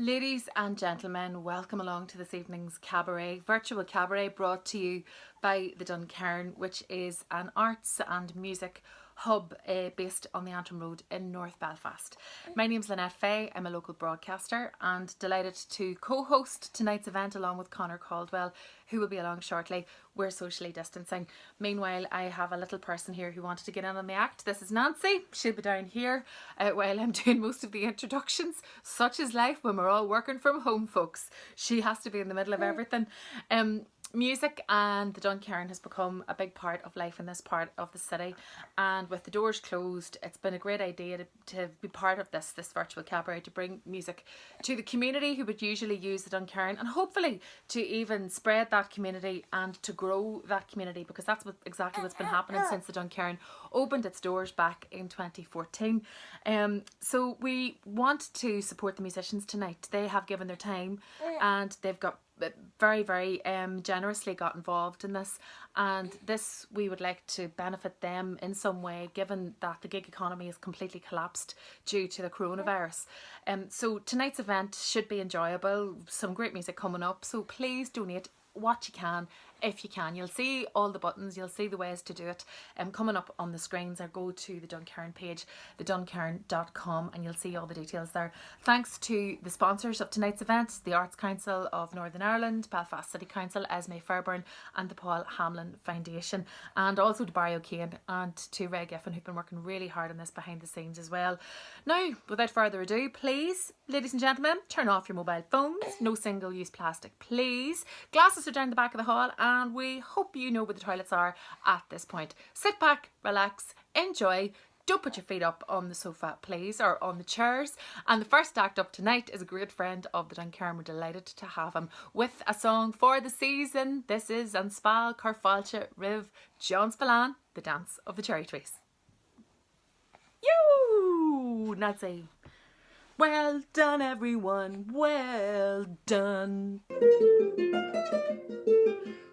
Ladies and gentlemen, welcome along to this evening's cabaret, virtual cabaret brought to you by the Duncairn, which is an arts and music hub based on the Antrim Road in North Belfast. My name's Lynette Fay, I'm a local broadcaster and delighted to co-host tonight's event along with Conor Caldwell, who will be along shortly. We're socially distancing. Meanwhile, I have a little person here who wanted to get in on the act. This is Nancy. She'll be down here while I'm doing most of the introductions. Such is life when we're all working from home, folks. She has to be in the middle of everything. Music and the Duncairn has become a big part of life in this part of the city, and with the doors closed, it's been a great idea to be part of this virtual cabaret, to bring music to the community who would usually use the Duncairn, and hopefully to even spread that community and to grow that community, because that's exactly what's been happening since the Duncairn opened its doors back in 2014. So we want to support the musicians tonight. They have given their time and they've got very generously got involved in this, and this we would like to benefit them in some way, given that the gig economy is completely collapsed due to the coronavirus. So tonight's event should be enjoyable, some great music coming up, so please donate what you can if you can. You'll see all the buttons, you'll see the ways to do it coming up on the screens, or go to the Duncairn page, theduncairn.com, and you'll see all the details there. Thanks to the sponsors of tonight's event, the Arts Council of Northern Ireland, Belfast City Council, Esme Fairburn and the Paul Hamlin Foundation, and also to Barry O'Kane and to Ray Giffen, who've been working really hard on this behind the scenes as well. Now, without further ado, please, ladies and gentlemen, turn off your mobile phones, no single-use plastic please. Glasses are down the back of the hall, and we hope you know where the toilets are at this point. Sit back, relax, enjoy. Don't put your feet up on the sofa, please, or on the chairs. And the first act up tonight is a great friend of the Duncairn. We're delighted to have him with a song for the season. This is An Spal Carfalcha Riv John Spillane, The Dance of the Cherry Trees. You, Nancy. Well done, everyone. Well done.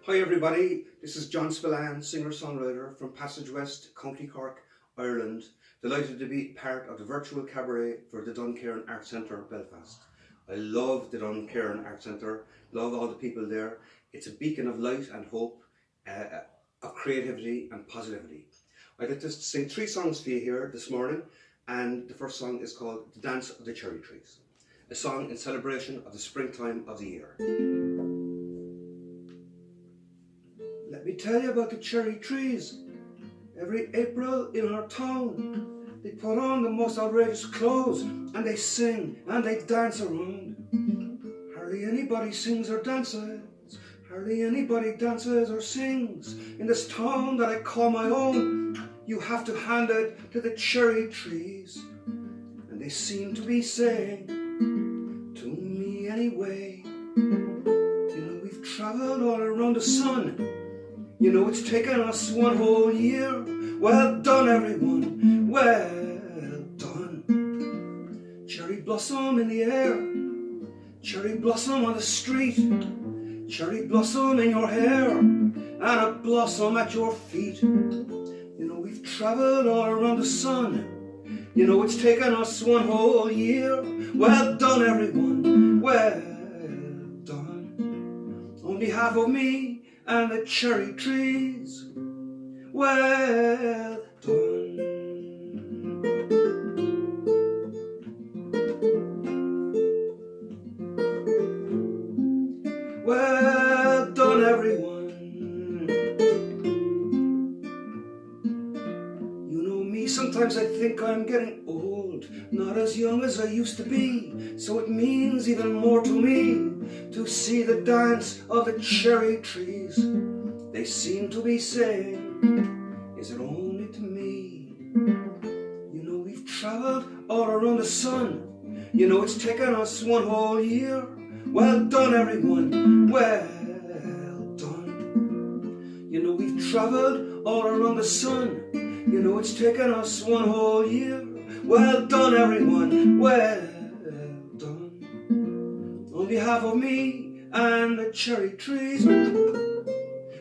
Hi everybody, this is John Spillane, singer-songwriter from Passage West, County Cork, Ireland. Delighted to be part of the virtual cabaret for the Duncairn Arts Centre, Belfast. I love the Duncairn Arts Centre, love all the people there. It's a beacon of light and hope, of creativity and positivity. I'd like to sing 3 songs for you here this morning, and the first song is called The Dance of the Cherry Trees, a song in celebration of the springtime of the year. Let me tell you about the cherry trees. Every April in our town, they put on the most outrageous clothes, and they sing and they dance around. Hardly anybody sings or dances, hardly anybody dances or sings in this town that I call my own. You have to hand it to the cherry trees, and they seem to be saying to me anyway, you know, we've travelled all around the sun. You know, it's taken us 1 whole year. Well done, everyone, well done. Cherry blossom in the air, cherry blossom on the street, cherry blossom in your hair, and a blossom at your feet. You know, we've travelled all around the sun. You know, it's taken us 1 whole year. Well done, everyone, well done. On behalf of me and the cherry trees, well done. Well done, everyone. You know me, sometimes I think I'm getting old, not as young as I used to be, so it means even more to me to see the dance of the cherry trees. They seem to be saying, is it only to me? You know, we've travelled all around the sun. You know, it's taken us 1 whole year. Well done, everyone, well done. You know, we've travelled all around the sun. You know, it's taken us 1 whole year. Well done, everyone, well done. On behalf of me and the cherry trees,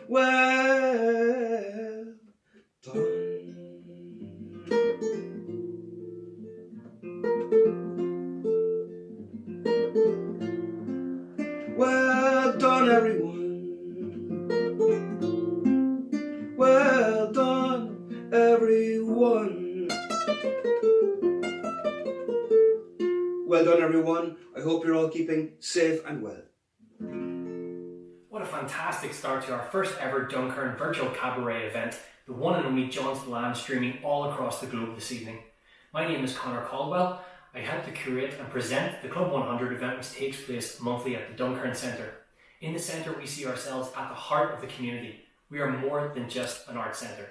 well done. one. Well done, everyone. I hope you're all keeping safe and well. What a fantastic start to our first ever Duncairn virtual cabaret event, the one and only John Spillane, streaming all across the globe this evening. My name is Conor Caldwell. I help to curate and present the Club 100 event, which takes place monthly at the Duncairn Centre. In the centre, we see ourselves at the heart of the community. We are more than just an arts centre.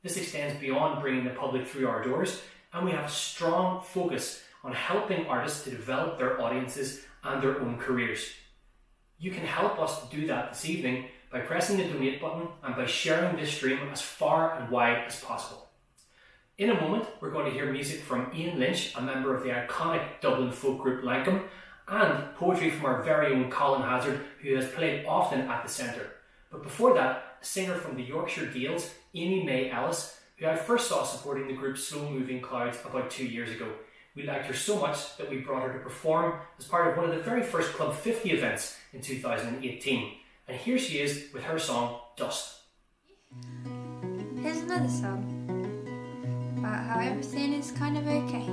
This extends beyond bringing the public through our doors, and we have a strong focus on helping artists to develop their audiences and their own careers. You can help us to do that this evening by pressing the donate button and by sharing this stream as far and wide as possible. In a moment, we're going to hear music from Lynch, a member of the iconic Dublin folk group Lankum, and poetry from our very own Colin Hassard, who has played often at the centre. But before that, a singer from the Yorkshire Dales, May Ellis, who I first saw supporting the group Slow Moving Clouds about 2 years ago. We liked her so much that we brought her to perform as part of one of the very first Club 50 events in 2018. And here she is with her song, Dust. Here's another song about how everything is kind of okay.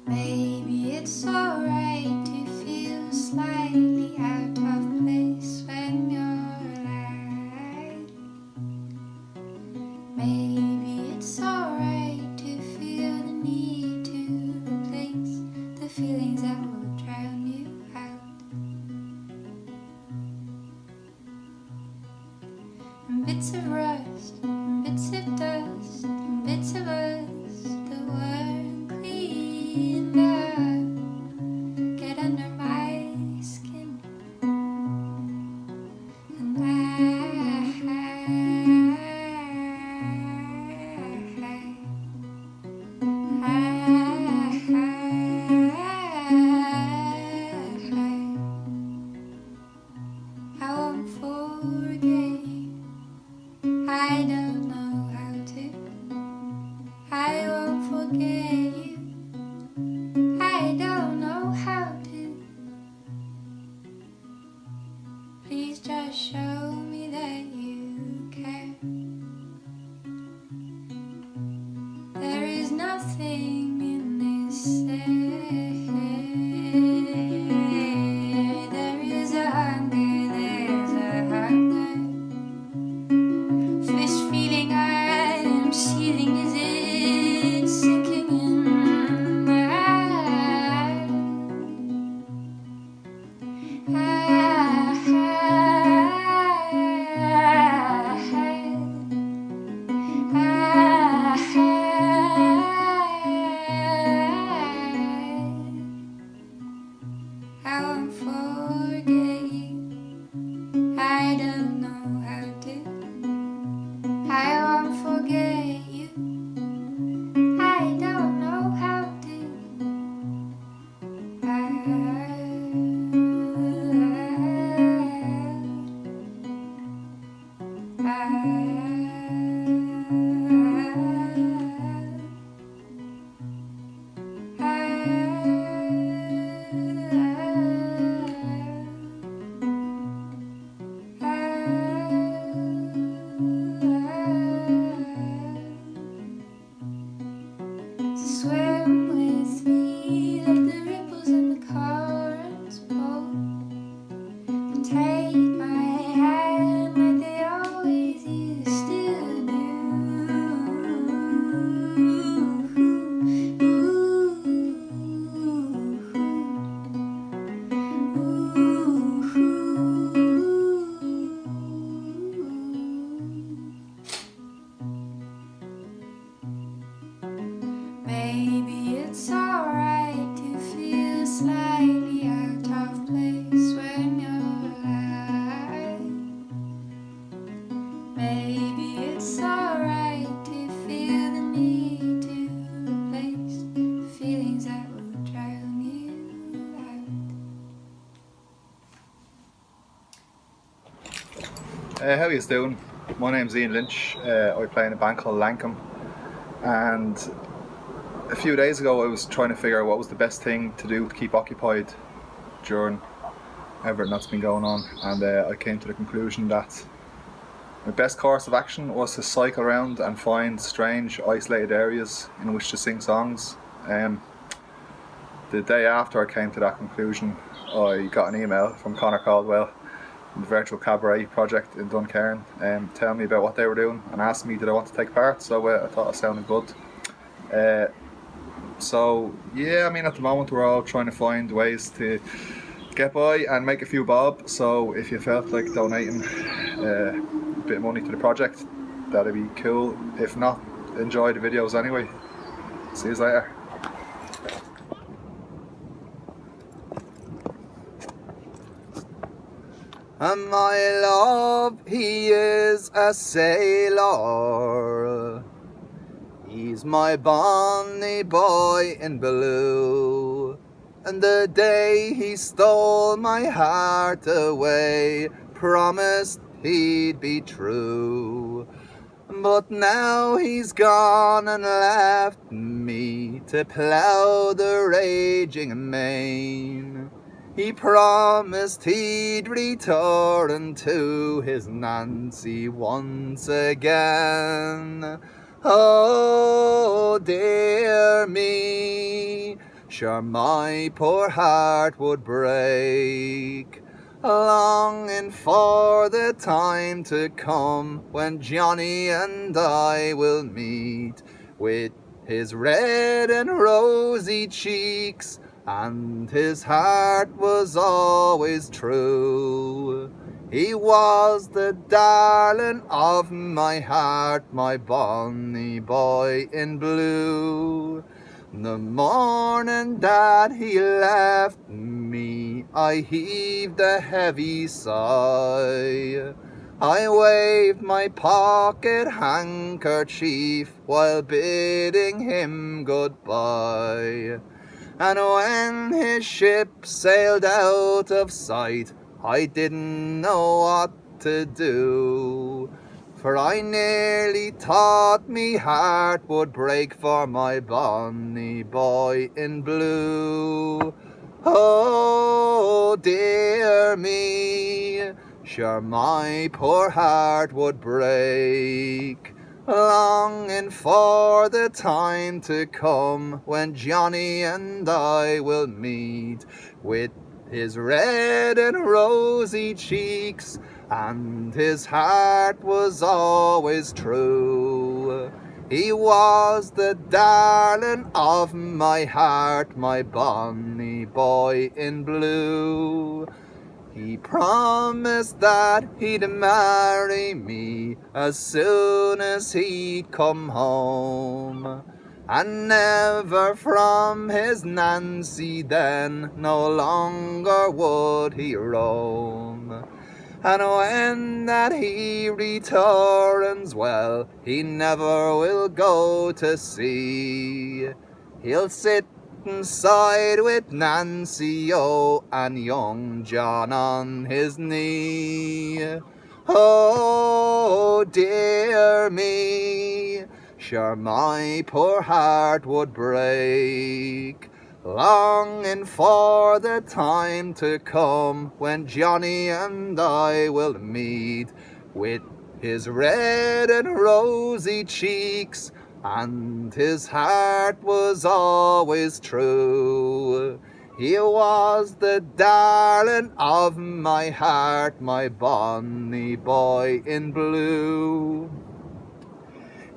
Maybe it's alright to feel slightly out of place when you're alive. Maybe it's alright to feel the need to replace the feelings that will drown you out. And bits of rust, and bits of dust, and bits of us that weren't cleaned up get under my skin. And I won't forget you. I don't know how to. I won't forget you. I don't know how to. Please just show me that you care. There is nothing in this air. There is a hunger, there's a hunger. For this feeling I am seething, is it sinking in my heart? I won't forget you. I don't know how to. I won't forget you. I don't know how swim with me, let the ripples and the currents pull, and take my hand like they always used to Maybe it's alright to feel slightly out of place when you're alive. Maybe it's alright to feel the need to replace the feelings that will drown you out. How you doing? My name's Lynch. I play in a band called Lankum, and a few days ago I was trying to figure out what was the best thing to do to keep occupied during everything that's been going on, and I came to the conclusion that my best course of action was to cycle around and find strange isolated areas in which to sing songs. The day after I came to that conclusion, I got an email from Conor Caldwell, the Virtual Cabaret project in Duncairn, telling me about what they were doing and asked me did I want to take part, so I thought it sounded good. So yeah, I mean, at the moment we're all trying to find ways to get by and make a few bob, so if you felt like donating a bit of money to the project, that'd be cool. If not, enjoy the videos anyway. See you later. And my love, he is a sailor. He's my bonny boy in blue. And the day he stole my heart away, promised he'd be true. But now he's gone and left me to plough the raging main. He promised he'd return to his Nancy once again. Oh dear me, sure my poor heart would break, longing for the time to come when Johnny and I will meet, with his red and rosy cheeks, and his heart was always true. He was the darling of my heart, my bonny boy in blue. The morning that he left me, I heaved a heavy sigh. I waved my pocket handkerchief while bidding him goodbye. And when his ship sailed out of sight, I didn't know what to do, for I nearly thought me heart would break for my bonny boy in blue. Oh dear me, sure my poor heart would break, longing for the time to come when Johnny and I will meet, with his red and rosy cheeks, and his heart was always true. He was the darling of my heart, my bonny boy in blue. He promised that he'd marry me as soon as he'd come home, and never from his Nancy then no longer would he roam. And when that he returns, well, he never will go to sea. He'll sit inside with Nancy, oh, and young John on his knee. Oh dear me, sure my poor heart would break, longing for the time to come when Johnny and I will meet, with his red and rosy cheeks, and his heart was always true. He was the darling of my heart, my bonny boy in blue.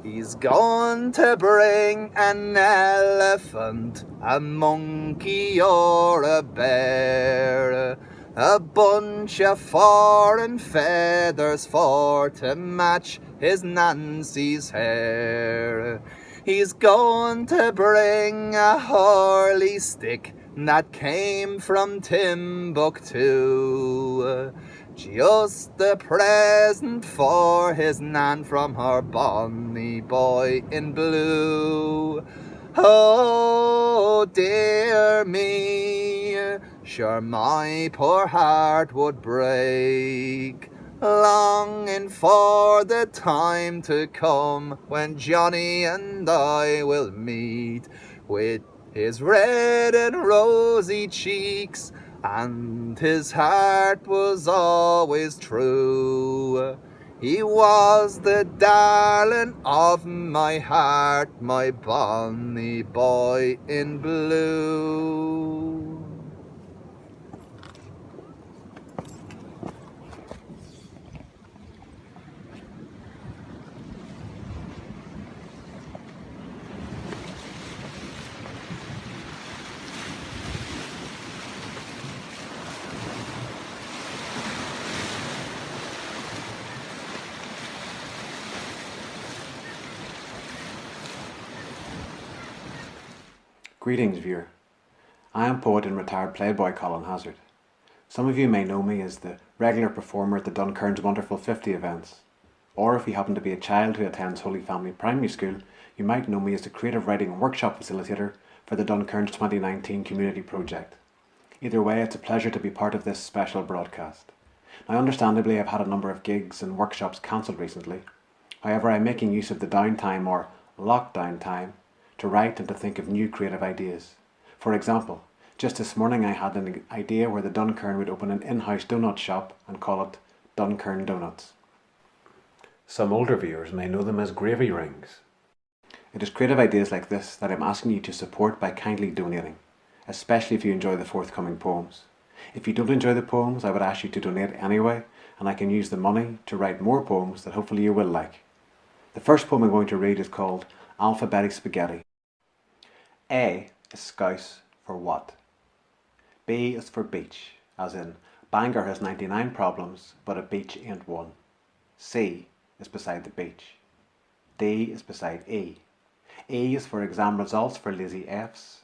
He's going to bring an elephant, a monkey or a bear, a bunch of foreign feathers for to match his Nancy's hair. He's going to bring a hurley stick that came from Timbuktu, just a present for his Nan from her bonny boy in blue. Oh dear me, sure my poor heart would break, longing for the time to come when Johnny and I will meet, with his red and rosy cheeks, and his heart was always true. He was the darling of my heart, my bonny boy in blue. Greetings, viewer. I am poet and retired playboy Colin Hassard. Some of you may know me as the regular performer at the Duncairn's Wonderful 50 events. Or if you happen to be a child who attends Holy Family Primary School, you might know me as the creative writing workshop facilitator for the Duncairn's 2019 community project. Either way, it's a pleasure to be part of this special broadcast. Now, understandably, I've had a number of gigs and workshops cancelled recently. However, I'm making use of the downtime or lockdown time to write and to think of new creative ideas. For example, just this morning I had an idea where the Duncairn would open an in-house donut shop and call it Duncairn Donuts. Some older viewers may know them as gravy rings. It is creative ideas like this that I'm asking you to support by kindly donating, especially if you enjoy the forthcoming poems. If you don't enjoy the poems, I would ask you to donate anyway, and I can use the money to write more poems that hopefully you will like. The first poem I'm going to read is called Alphabetic Spaghetti. A is Scouse for what? B is for beach, as in Bangor has 99 problems, but a beach ain't one. C is beside the beach. D is beside E. E is for exam results for lazy Fs.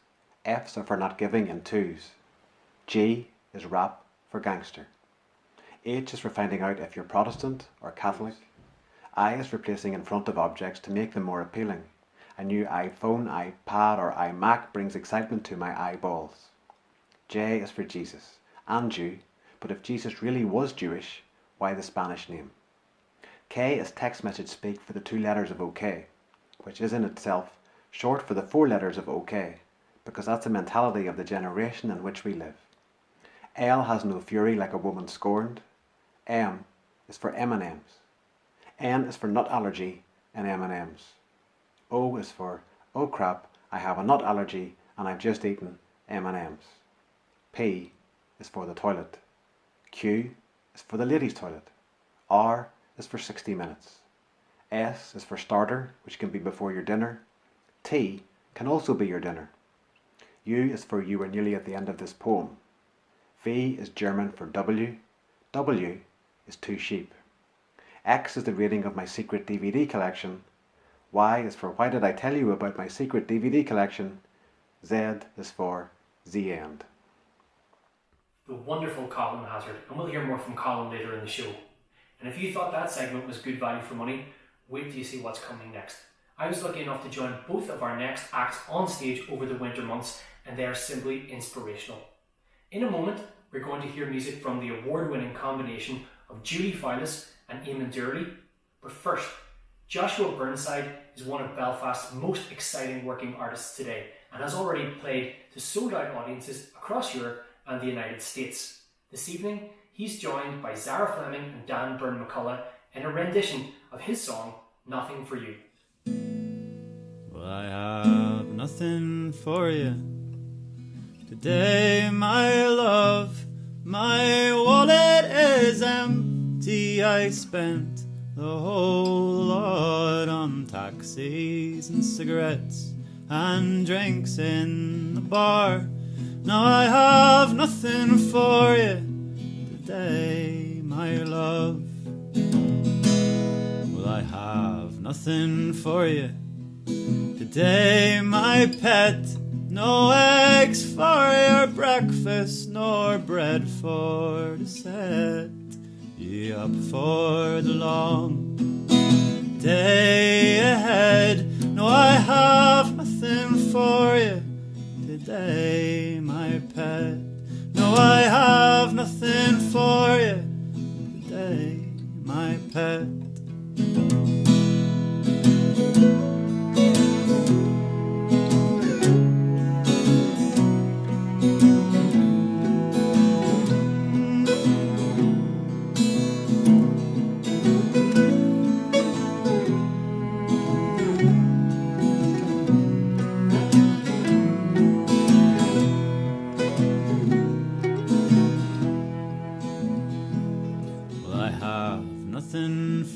Fs are for not giving in twos. G is rap for gangster. H is for finding out if you're Protestant or Catholic. I is replacing in front of objects to make them more appealing. A new iPhone, iPad or iMac brings excitement to my eyeballs. J is for Jesus and Jew, but if Jesus really was Jewish, why the Spanish name? K is text message speak for the 2 letters of OK, which is in itself short for the 4 letters of OK, because that's the mentality of the generation in which we live. L has no fury like a woman scorned. M is for M&Ms. N is for nut allergy and M&Ms. O is for, oh crap, I have a nut allergy and I've just eaten M&Ms. P is for the toilet. Q is for the ladies' toilet. R is for 60 minutes. S is for starter, which can be before your dinner. T can also be your dinner. U is for you are nearly at the end of this poem. V is German for W. W is 2 sheep. X is the rating of my secret DVD collection. Y is for why did I tell you about my secret DVD collection? Z is for the end. The wonderful Colin Hassard, and we'll hear more from Colin later in the show. And if you thought that segment was good value for money, wait till you see what's coming next. I was lucky enough to join both of our next acts on stage over the winter months, and they are simply inspirational. In a moment, we're going to hear music from the award-winning combination of Fowlis and Eamon Doorley. But first, Joshua Burnside is one of Belfast's most exciting working artists today and has already played to sold-out audiences across Europe and the United States. This evening, he's joined by Zara Fleming and Dan Byrne-McCullough in a rendition of his song, Nothing For You. Well, I have nothing for you today, my love. My wallet is empty. I spent the whole lot on taxis and cigarettes and drinks in the bar. Now I have nothing for you today, my love. Well, I have nothing for you today, my pet. No eggs for your breakfast, nor bread for the set you up for the long day ahead. No, I have nothing for you today, my pet. No, I have nothing for you today, pet.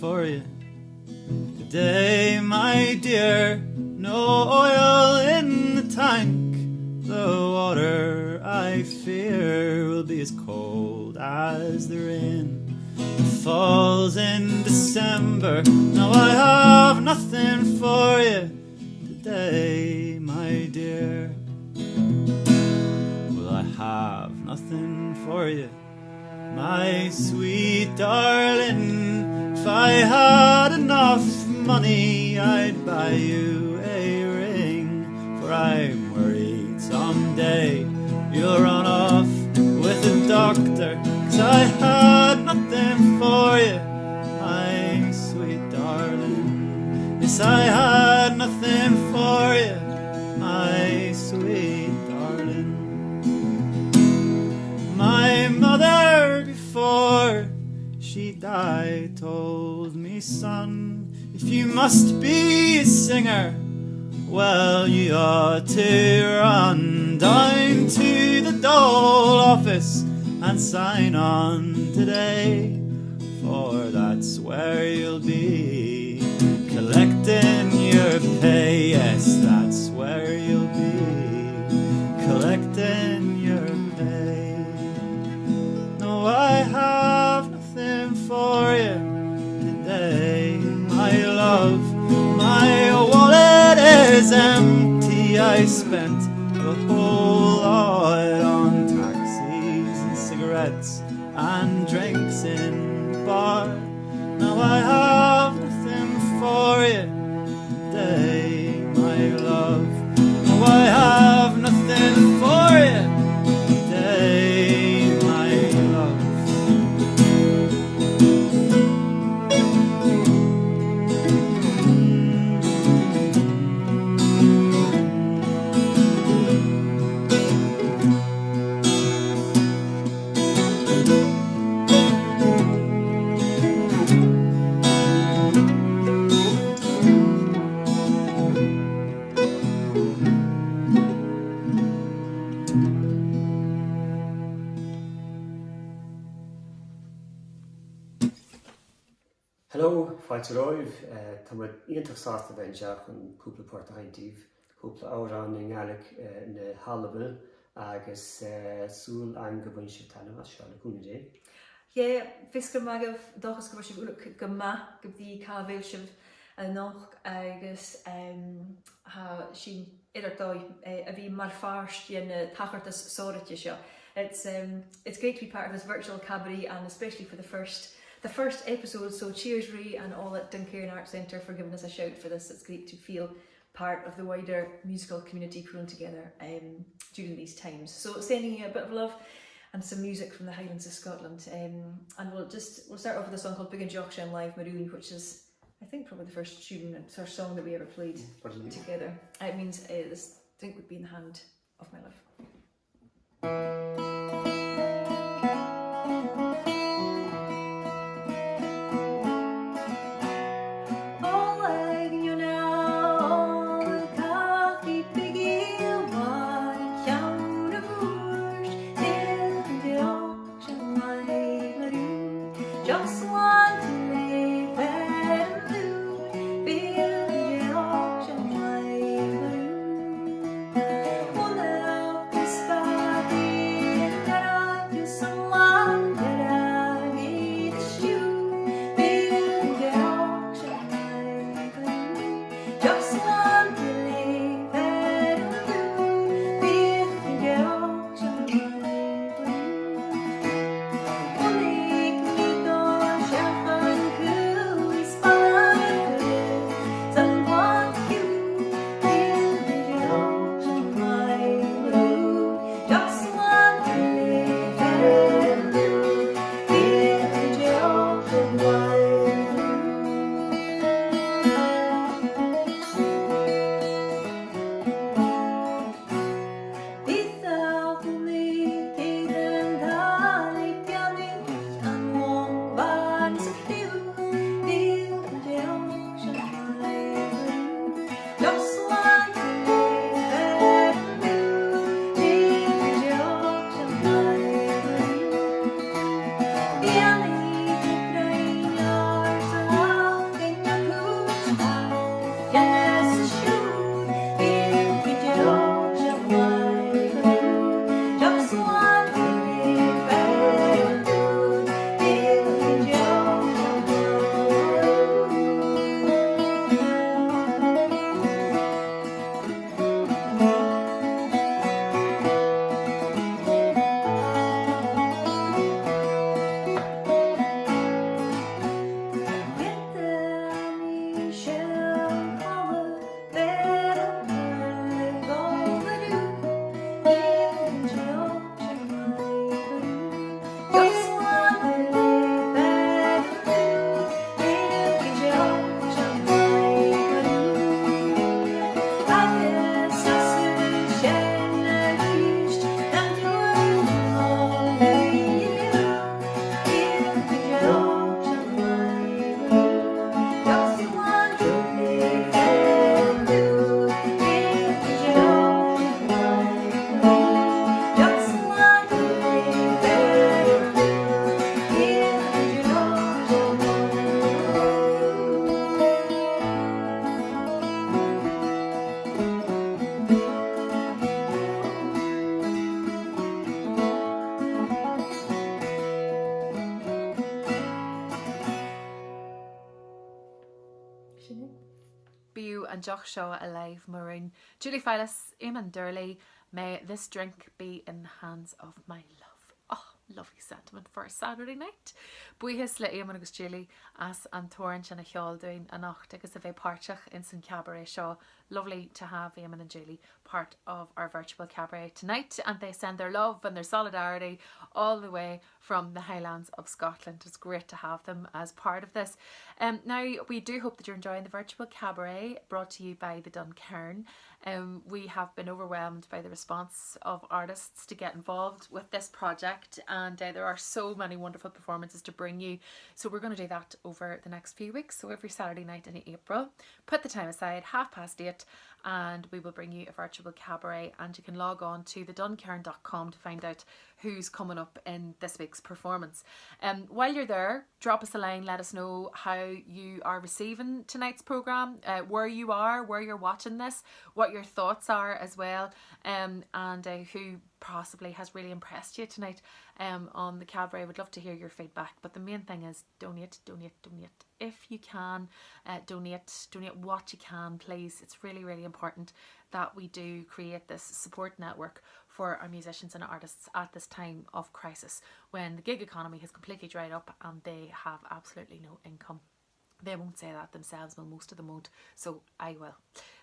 For you today, my dear. No oil in the tank. The water, I fear, will be as cold as the rain that falls in December. Now I have nothing for you today, my dear. Well, I have nothing for you, my sweet darling. If I had enough money, I'd buy you a ring. For I'm worried someday you'll run off with a doctor. 'Cause I had nothing for you, my sweet darling. Yes, I had nothing for you, my sweet darling. My mother before she died told me, son, if you must be a singer, well, you ought to run down to the dole office and sign on today, for that's where you'll be collecting your pay. Yes, that's where you'll be collecting your pay. No, I have nothing for you today, my love. My wallet is empty. I spent the whole lot on taxis and cigarettes and drinks in the bar. Now I have nothing for you today, my love. No, I have nothing for you today, my love. Hello, fáilte roimh, tá muid ionintach sásta bhainteach an cúpla páirtha haintíh, cúpla árán in Gaelic na Hallabal agus súil an Gabhann sibh tanna as seo na cúna dé. Yeah, fiscal magah dochas go sibh ulach go ma go bhí cábhéil sibh nach agus ha sin idirtáid a bhí mar farst in tachartas sóirite seo. It's great to be part of this virtual cabaret, and especially for the first episode, so cheers Ray and all at Duncairn Arts Centre for giving us a shout for this. It's great to feel part of the wider musical community grown together during these times. So sending you a bit of love and some music from the Highlands of Scotland, and we'll start off with a song called Big and Jockshan Live Maroon, which is I think probably the first tune and first song that we ever played together. It means this drink would be in the hand of my love. One of the spaghetti Joch Shaw Alive Maroon, Julie Fowlis, Eamon Doorley, may this drink be in the hands of my love. Oh, lovely sentiment for a Saturday night. Buíhis le Eamon agus Julie as an torrent and a cheoldoin a nacht agus a bheith páirteach in San Cabaret Shaw. Lovely to have Eamon and Julie part of our virtual cabaret tonight, and they send their love and their solidarity all the way from the Highlands of Scotland. It's great to have them as part of this. Now, we do hope that you're enjoying the virtual cabaret brought to you by the Duncairn. We have been overwhelmed by the response of artists to get involved with this project, and there are so many wonderful performances to bring you. So we're going to do that over the next few weeks. So every Saturday night in April, put the time aside, 8:30, and we will bring you a virtual cabaret, and you can log on to theduncairn.com to find out who's coming up in this week's performance. While you're there, drop us a line, let us know how you are receiving tonight's programme, where you are, where you're watching this, what your thoughts are as well, and who possibly has really impressed you tonight on the cabaret. Would love to hear your feedback, but the main thing is donate. If you can, donate what you can, please. It's really, really important that we do create this support network for our musicians and artists at this time of crisis, when the gig economy has completely dried up and they have absolutely no income. They won't say that themselves, well, most of them won't, so I will.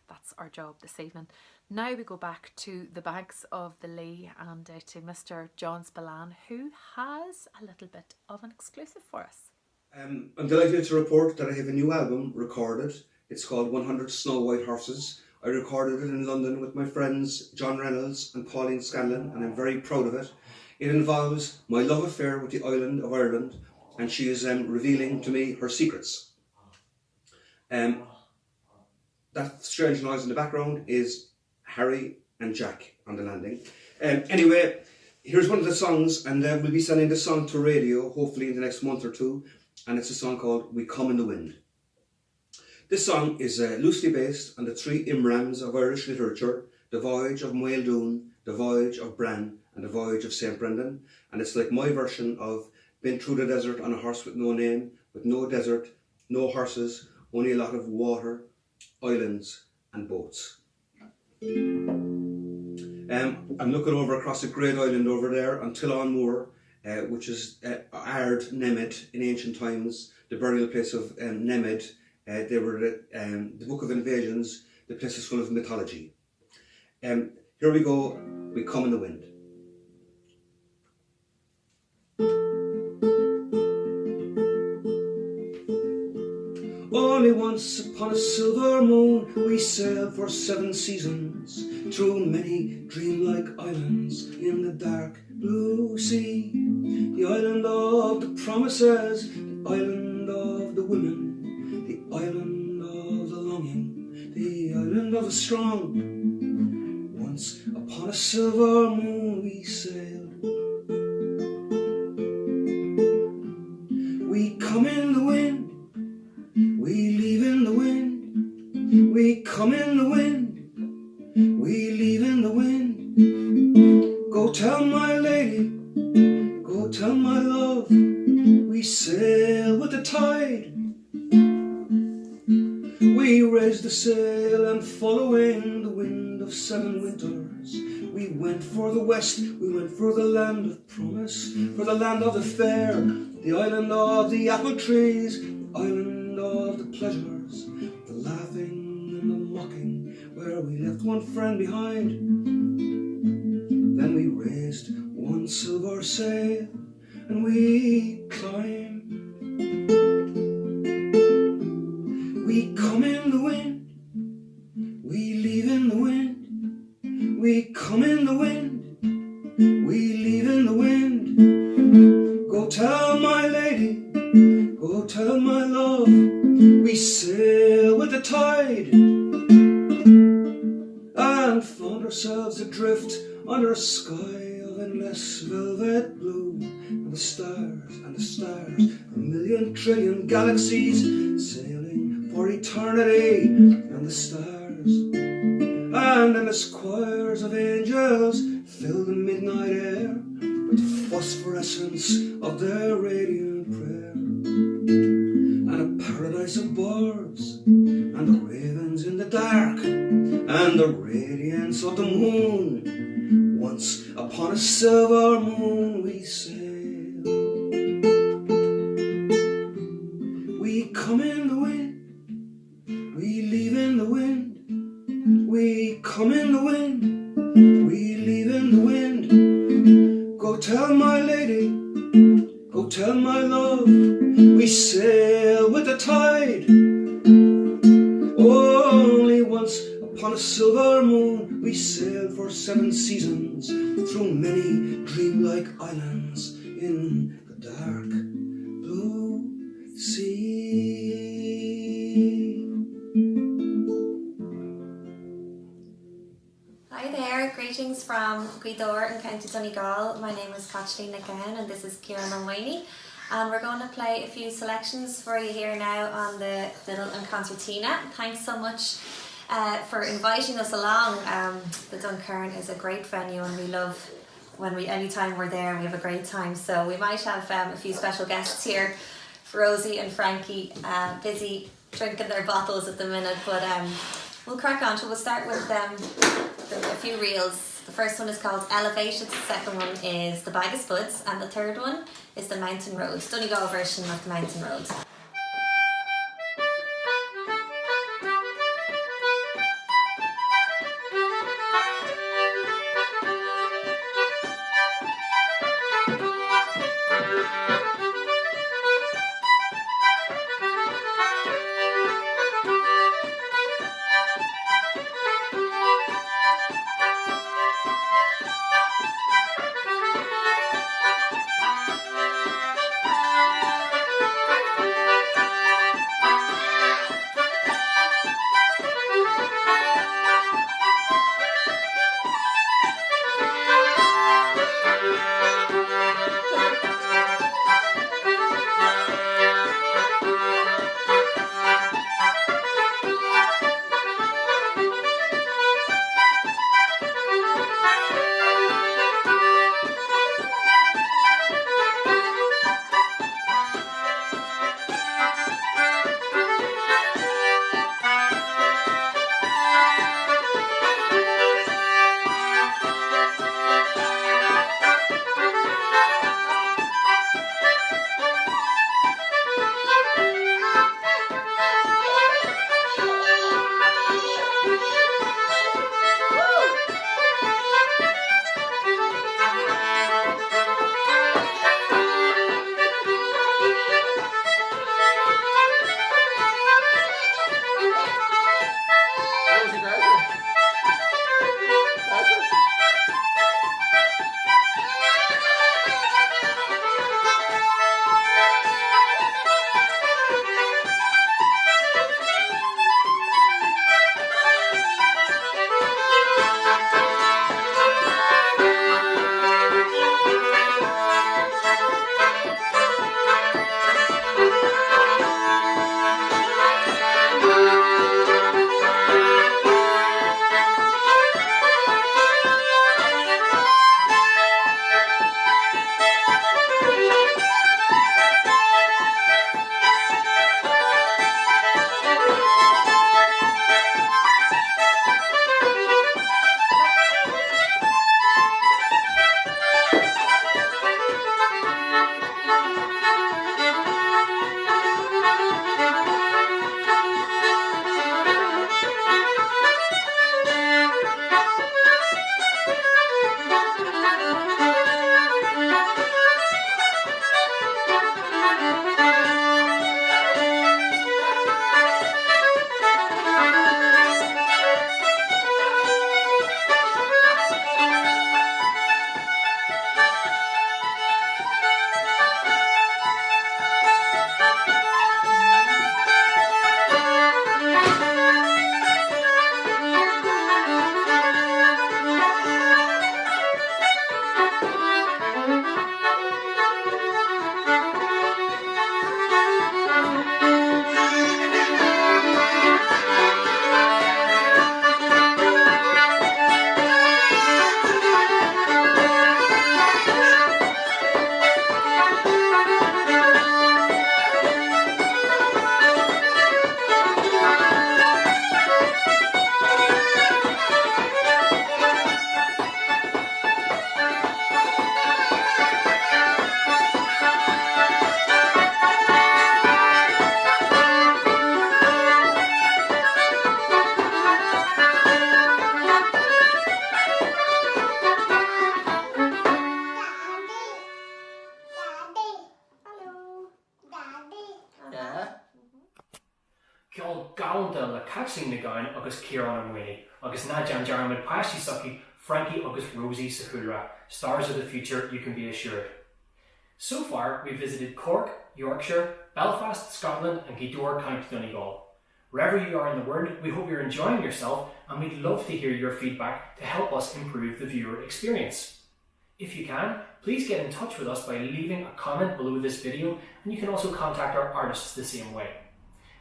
That's our job this evening. Now we go back to the banks of the Lee and to Mr. John Spillane, who has a little bit of an exclusive for us. I'm delighted to report that I have a new album recorded. It's called 100 Snow White Horses. I recorded it in London with my friends John Reynolds and Pauline Scanlon, and I'm very proud of it. It involves my love affair with the island of Ireland, and she is revealing to me her secrets. That strange noise in the background is Harry and Jack on the landing. Anyway, here's one of the songs, and we'll be sending the song to radio hopefully in the next month or two, and it's a song called We Come in the Wind. This song is loosely based on the three Imrams of Irish literature: The Voyage of May Ellis, The Voyage of Bran, and The Voyage of St. Brendan, and it's like my version of Been Through the Desert on a Horse with No Name, with no desert, no horses, only a lot of water, islands and boats. I'm looking over across a great island over there on Ciarán Moor, which is Ard Nemed in ancient times, the burial place of Nemed. They were the Book of Invasions, the place is full of mythology. Here we go, We Come in the Wind. Only once upon a silver moon we sailed for 7 seasons through many dreamlike islands in the dark blue sea. The island of the promises, the island of the women, the island of the longing, the island of the strong. Once upon a silver moon we sailed. We come in the wind, we leave in the wind, we come in the wind, we leave in the wind. Go tell my lady, go tell my love, we sail with the tide. We raise the sail and following the wind of 7 winters, we went for the west, we went for the land of promise, for the land of the fair, the island of the apple trees, the island of the pleasures, the laughing and the mocking, where we left one friend behind. Then we raised one silver sail and we climbed. We come in the wind, we leave in the wind, we come in the wind, we leave in the wind. Go tell my lady, go tell my love, we sail with the tide. And found ourselves adrift under a sky of endless velvet blue, and the stars, a million trillion galaxies sailing for eternity, and the stars, and endless choirs of angels fill the midnight air with the phosphorescence of their radiant prayer. And a paradise of birds, and the ravens in the dark and the radiance of the moon. Once upon a silver moon we sail. We come in the wind, we leave in the wind. We come in the wind, we leave in the wind. Go tell my lady, go tell my love, we sail with the tide. Only once upon a silver moon we sailed for 7 seasons through many dreamlike islands in the dark blue sea. Hi there, greetings from Gweedore in County Donegal. My name is Caitlín again and this is Ciarán and Maonaigh. And we're going to play a few selections for you here now on the Fiddle and Concertina. Thanks so much for inviting us along. The Duncairn is a great venue and we love anytime we're there, we have a great time. So we might have a few special guests here. Rosie and Frankie busy drinking their bottles at the minute, but we'll crack on. So we'll start with a few reels. The first one is called Elevated, the second one is The Bag of Spuds, and the third one is The Mountain Road. Donegal version of The Mountain Road. Caitlín na Gabhann agus Ciarán an Maonaigh, agus na Jan Jarmid Pashi Sucky, Frankie agus Rosie Sahulra, stars of the future, you can be assured. So far, we've visited Cork, Yorkshire, Belfast, Scotland and Gweedore, County Donegal. Wherever you are in the world, we hope you're enjoying yourself and we'd love to hear your feedback to help us improve the viewer experience. If you can, please get in touch with us by leaving a comment below this video, and you can also contact our artists the same way.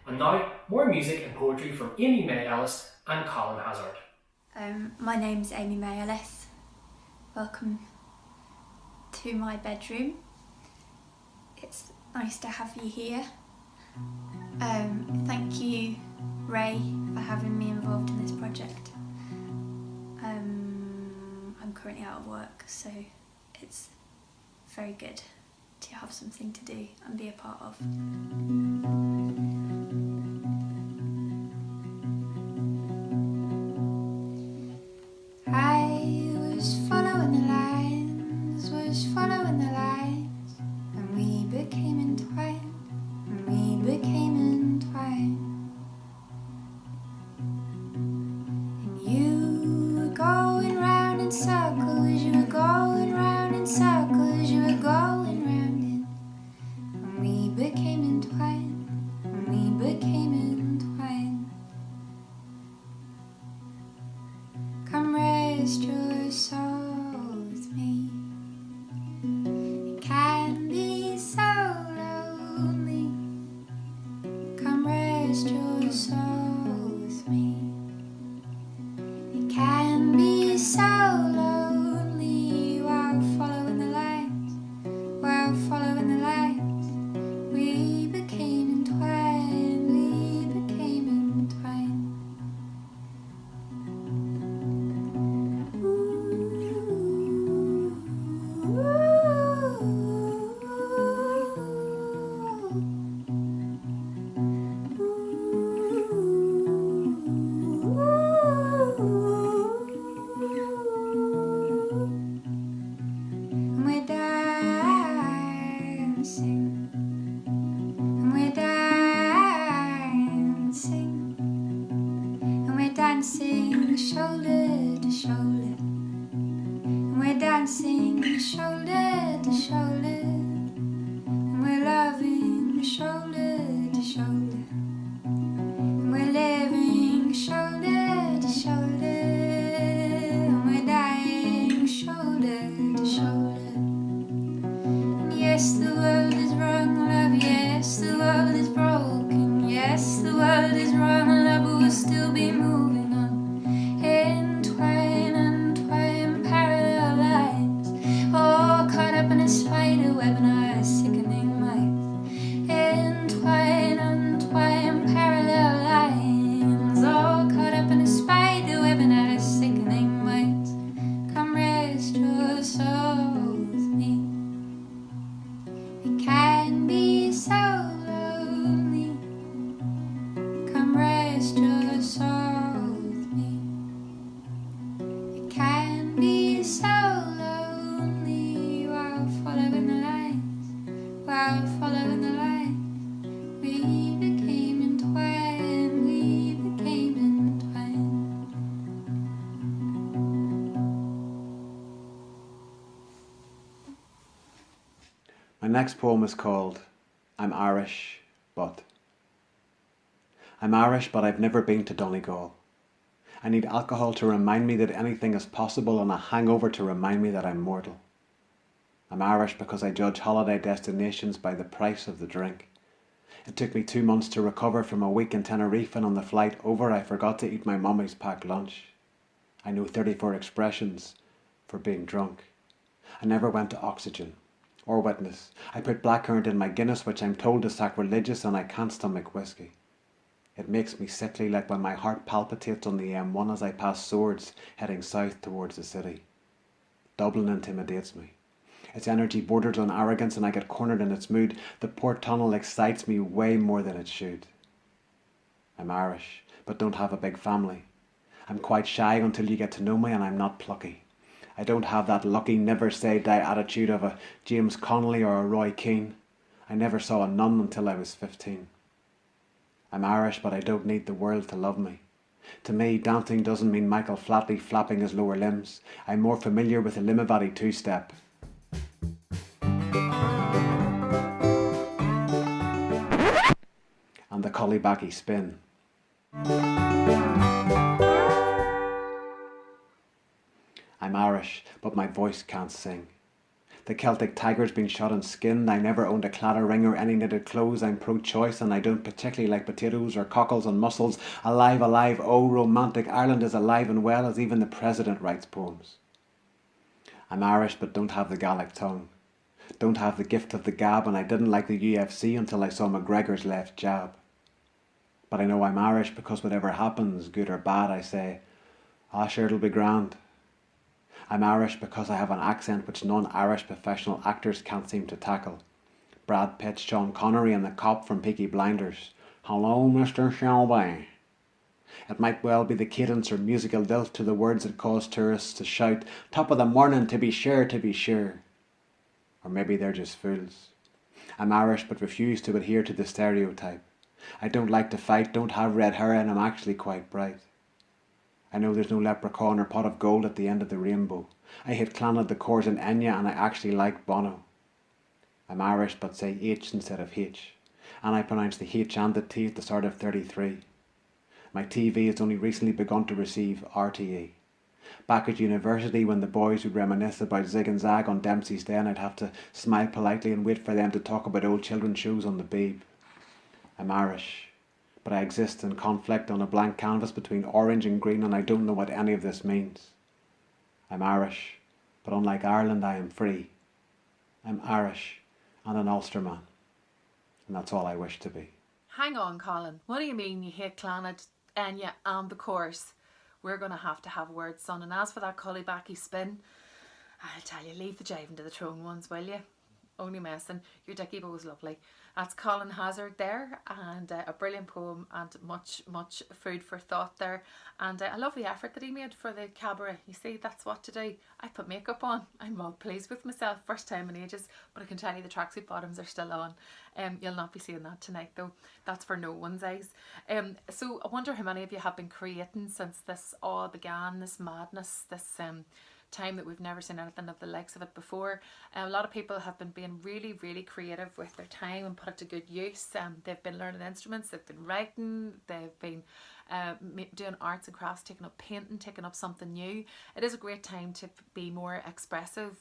And now, more music and poetry from May Ellis and Colin Hassard. My name's May Ellis. Welcome to my bedroom. It's nice to have you here. Thank you, Ray, for having me involved in this project. I'm currently out of work, so it's very good to have something to do and be a part of. I was following the lines, and we became entwined. And you were going round in circles, you were going round, and we became entwined, Come rest your soul with me. It can be so lonely. Come rest your soul with me. It can be so lonely while following the lines, we became entwined, dancing shoulder to shoulder, and we're dancing shoulder to shoulder, and we're loving shoulder to shoulder, and we're living shoulder to shoulder, and we're dying shoulder to shoulder. And yes, the world is wrong, love, yes, the world is broken, yes, the world is wrong, love, but we'll still be moving on. Entwine, parallel lines, all caught up in a spider web and a sickening might. Entwine, parallel lines, all caught up in a spider web and a sickening might. Come rest your soul with me. It can be so lonely. Come rest your soul with me. It can be so lonely while following the lines, we became entwined, My next poem is called I'm Irish, but I've never been to Donegal. I need alcohol to remind me that anything is possible and a hangover to remind me that I'm mortal. I'm Irish because I judge holiday destinations by the price of the drink. It took me 2 months to recover from a week in Tenerife, and on the flight over I forgot to eat my mummy's packed lunch. I know 34 expressions for being drunk. I never went to Oxygen or Witness. I put blackcurrant in my Guinness, which I'm told is sacrilegious, and I can't stomach whiskey. It makes me sickly, like when my heart palpitates on the M1 as I pass Swords heading south towards the city. Dublin intimidates me. Its energy borders on arrogance and I get cornered in its mood. The port tunnel excites me way more than it should. I'm Irish, but don't have a big family. I'm quite shy until you get to know me, and I'm not plucky. I don't have that lucky never say die attitude of a James Connolly or a Roy Keane. I never saw a nun until I was 15. I'm Irish, but I don't need the world to love me. To me, dancing doesn't mean Michael Flatley flapping his lower limbs. I'm more familiar with the Limavady two-step. And the Cullybacky spin. I'm Irish, but my voice can't sing. The Celtic tiger's been shot and skinned. I never owned a claddagh ring or any knitted clothes. I'm pro-choice and I don't particularly like potatoes or cockles and mussels. Alive, alive, oh romantic, Ireland is alive and well as even the president writes poems. I'm Irish but don't have the Gaelic tongue. Don't have the gift of the gab, and I didn't like the UFC until I saw McGregor's left jab. But I know I'm Irish because whatever happens, good or bad, I say, ah sure it'll be grand. I'm Irish because I have an accent which non-Irish professional actors can't seem to tackle. Brad Pitt, Sean Connery and the cop from Peaky Blinders. Hello, Mr. Shelby. It might well be the cadence or musical lilt to the words that cause tourists to shout, top of the morning, to be sure, to be sure. Or maybe they're just fools. I'm Irish but refuse to adhere to the stereotype. I don't like to fight, don't have red hair, and I'm actually quite bright. I know there's no leprechaun or pot of gold at the end of the rainbow. I hate Clonard the Corrs and Enya, and I actually like Bono. I'm Irish but say H instead of H, and I pronounce the H and the T at the start of 33. My TV has only recently begun to receive RTE. Back at university, when the boys would reminisce about Zig and Zag on Dempsey's Den, I'd have to smile politely and wait for them to talk about old children's shows on the Beeb. I'm Irish, but I exist in conflict on a blank canvas between orange and green, and I don't know what any of this means. I'm Irish, but unlike Ireland, I am free. I'm Irish and an Ulsterman, and that's all I wish to be. Hang on, Colin. What do you mean you hate Clonard, Enya and the Corrs? We're going to have words, son. And as for that Cullybacky spin, I'll tell you, leave the jiving to the Throne ones, will you? Only messing. Your Dickie Bo was lovely. That's Colin Hassard there, and a brilliant poem and much food for thought there, and a lovely effort that he made for the cabaret. You see, that's what to do. I put makeup on. I'm well pleased with myself, first time in ages, but I can tell you the tracksuit bottoms are still on. You'll not be seeing that tonight though. That's for no one's eyes. So I wonder how many of you have been creating since this all began, this madness, this time that we've never seen anything of the likes of it before. A lot of people have been being really creative with their time and put it to good use. They've been learning instruments, they've been writing, they've been doing arts and crafts, taking up painting, taking up something new. It is a great time to be more expressive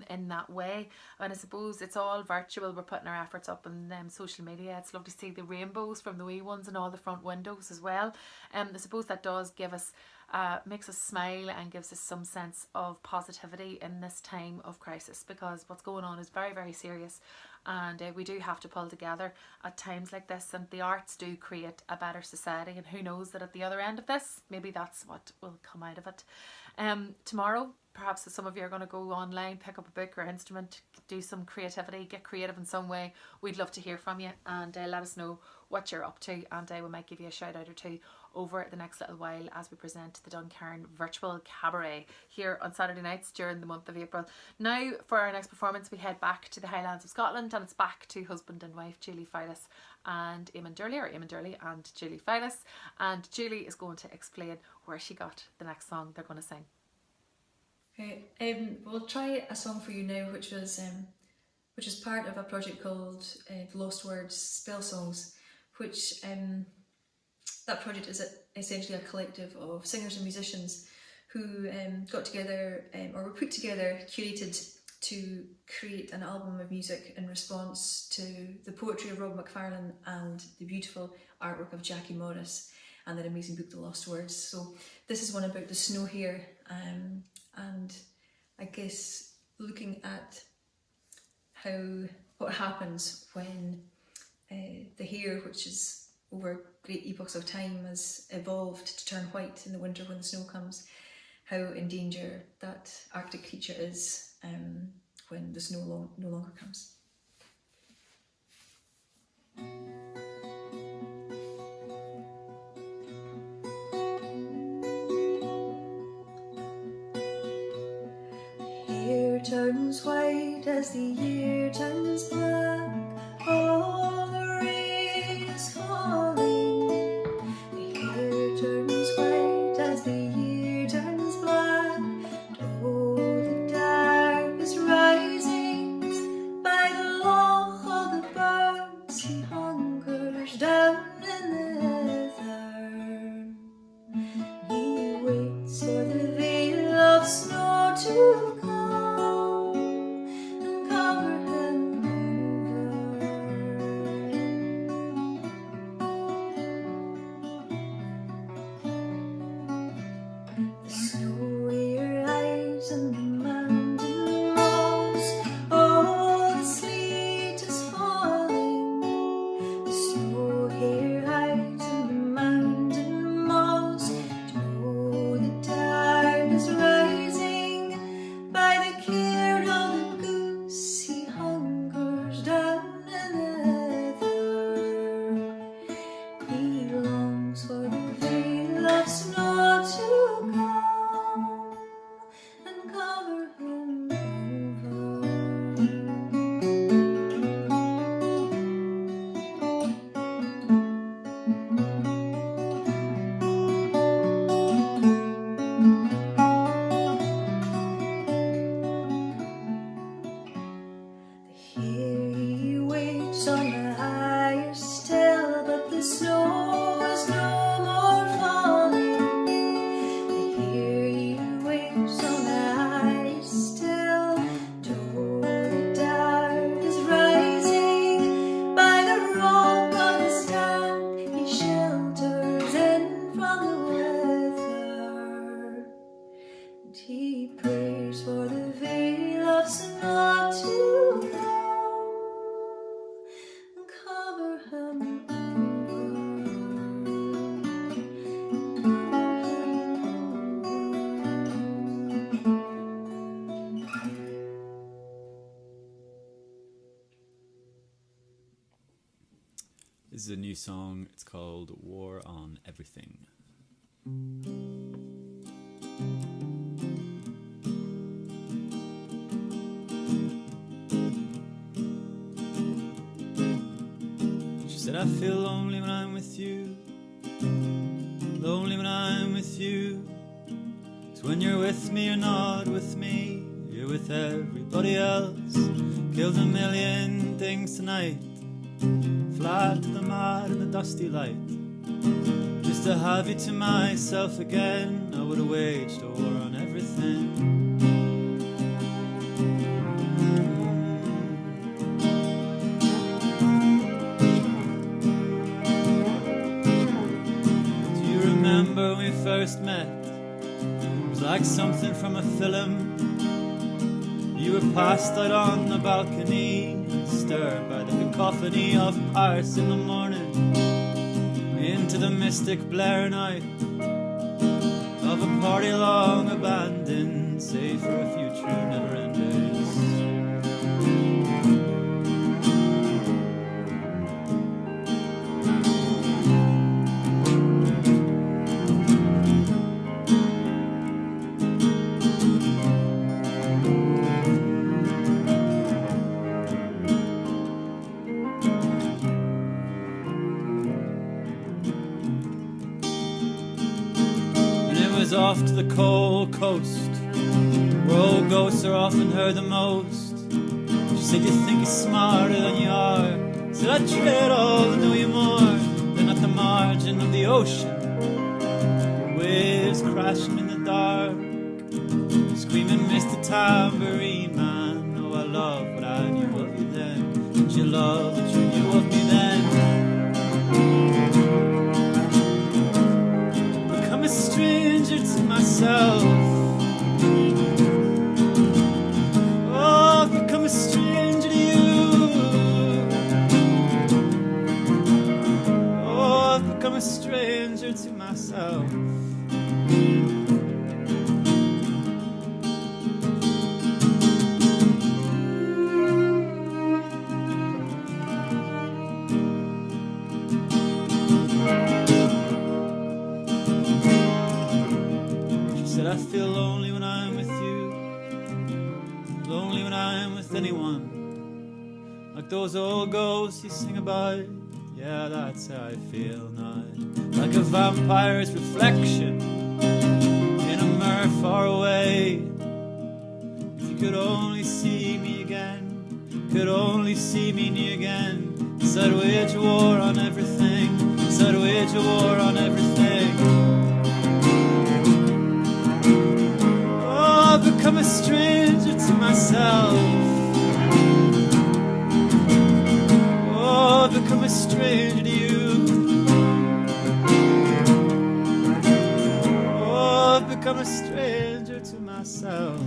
in that way, and I suppose it's all virtual. We're putting our efforts up on social media. It's lovely to see the rainbows from the wee ones and all the front windows as well. I suppose that does give us makes us smile and gives us some sense of positivity in this time of crisis, because what's going on is very serious, and we do have to pull together at times like this, and the arts do create a better society, and who knows that at the other end of this, maybe that's what will come out of it. Tomorrow, perhaps some of you are going to go online, pick up a book or instrument, do some creativity, get creative in some way. We'd love to hear from you, and let us know what you're up to, and we might give you a shout out or two over the next little while as we present the Duncairn virtual cabaret here on Saturday nights during the month of April. Now for our next performance, we head back to the Highlands of Scotland, and it's back to husband and wife Julie Fowlis and Eamon Doorley, or Eamon Doorley and Julie Fowlis, and Julie is going to explain where she got the next song they're going to sing. Okay, we'll try a song for you now, which is part of a project called The Lost Words Spell Songs, which that project is essentially a collective of singers and musicians who got together or were put together, curated to create an album of music in response to the poetry of Rob McFarlane and the beautiful artwork of Jackie Morris and their amazing book The Lost Words. So this is one about the snow here, and I guess looking at what happens when the hair, which is over great epochs of time, has evolved to turn white in the winter when the snow comes, how in danger that Arctic creature is when the snow no longer comes. Hair turns white as the year turns black. All the rain is falling for the veil of snow to blow and cover him This is a new song. It's called War on Everything. She said, I feel lonely when I'm with you. Lonely when I'm with you. So when you're with me, you're not with me. You're with everybody else. Killed a million things tonight. Flat to the mud and the dusty light. Just to have you to myself again, I would have waged a war on everything. Do you remember when we first met? It was like something from a film. You were passed out on the balcony, stirred by the cacophony of Paris in the morning, into the mystic blare night of a party long abandoned, save for a future never enders. Off to the cold coast, where old ghosts are often heard the most. She said, you think you're smarter than you are. Said, I dread all to know you more than at the margin of the ocean. Waves crashing in the dark, screaming, Mr. Tambourine Man. Oh, I love what I knew of you then. Did you love what you knew of me then? I'm a stranger to myself. Oh, I've become a stranger to you. Oh, I've become a stranger to myself. I feel lonely when I'm with you, lonely when I'm with anyone, like those old ghosts you sing about. Yeah, that's how I feel now, like a vampire's reflection in a mirror far away. If you could only see me again, could only see me near again, so I'd wage a war on everything, so I'd wage a war on everything. I've become a stranger to myself. Oh, I've become a stranger to you. Oh, I've become a stranger to myself.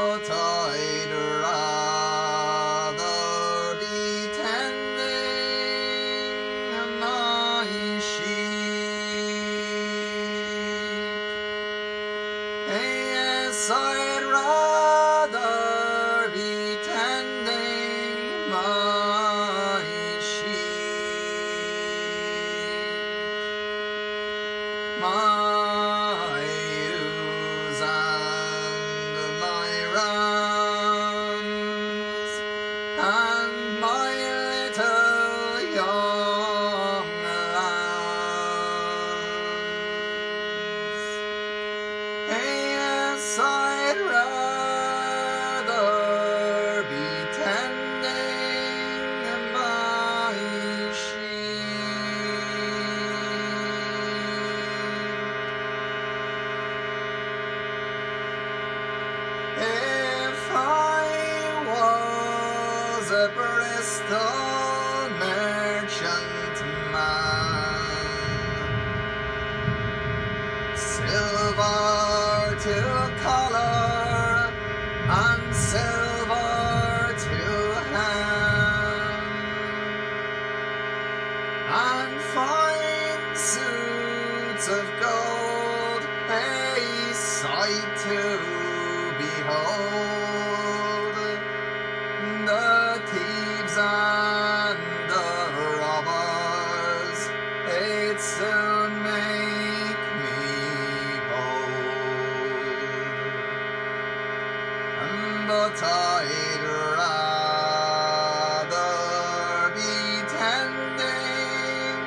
but I'd rather be tending my sheep. Yes, I'd rather be tending my sheep. My ewes and my rams and my little young lambs. Yes, I'd rather be tending my sheep. If I was a Bristol merchantman, silver to collar and silver to hand, and fine suits of gold, a sight to behold. The thieves and the robbers, it soon make me bold. But I'd rather be tending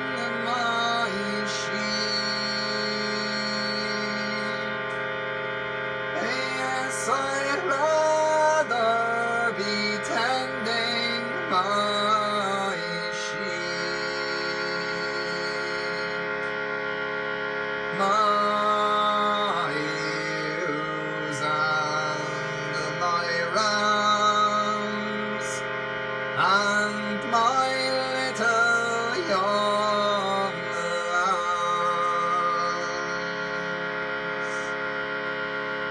my sheep. Yes, I'd rather be tending my sheep. My ewes and my rams and my little young lambs.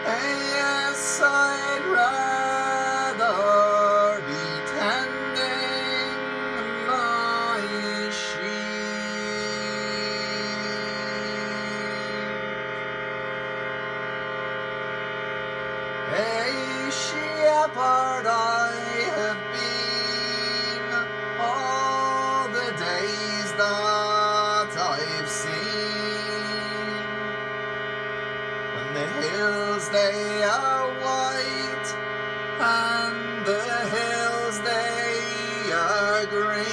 Yes, I'd rather be tending my sheep. A shepherd I have been all the days that I've seen. When the hills they are white and the hills they are green,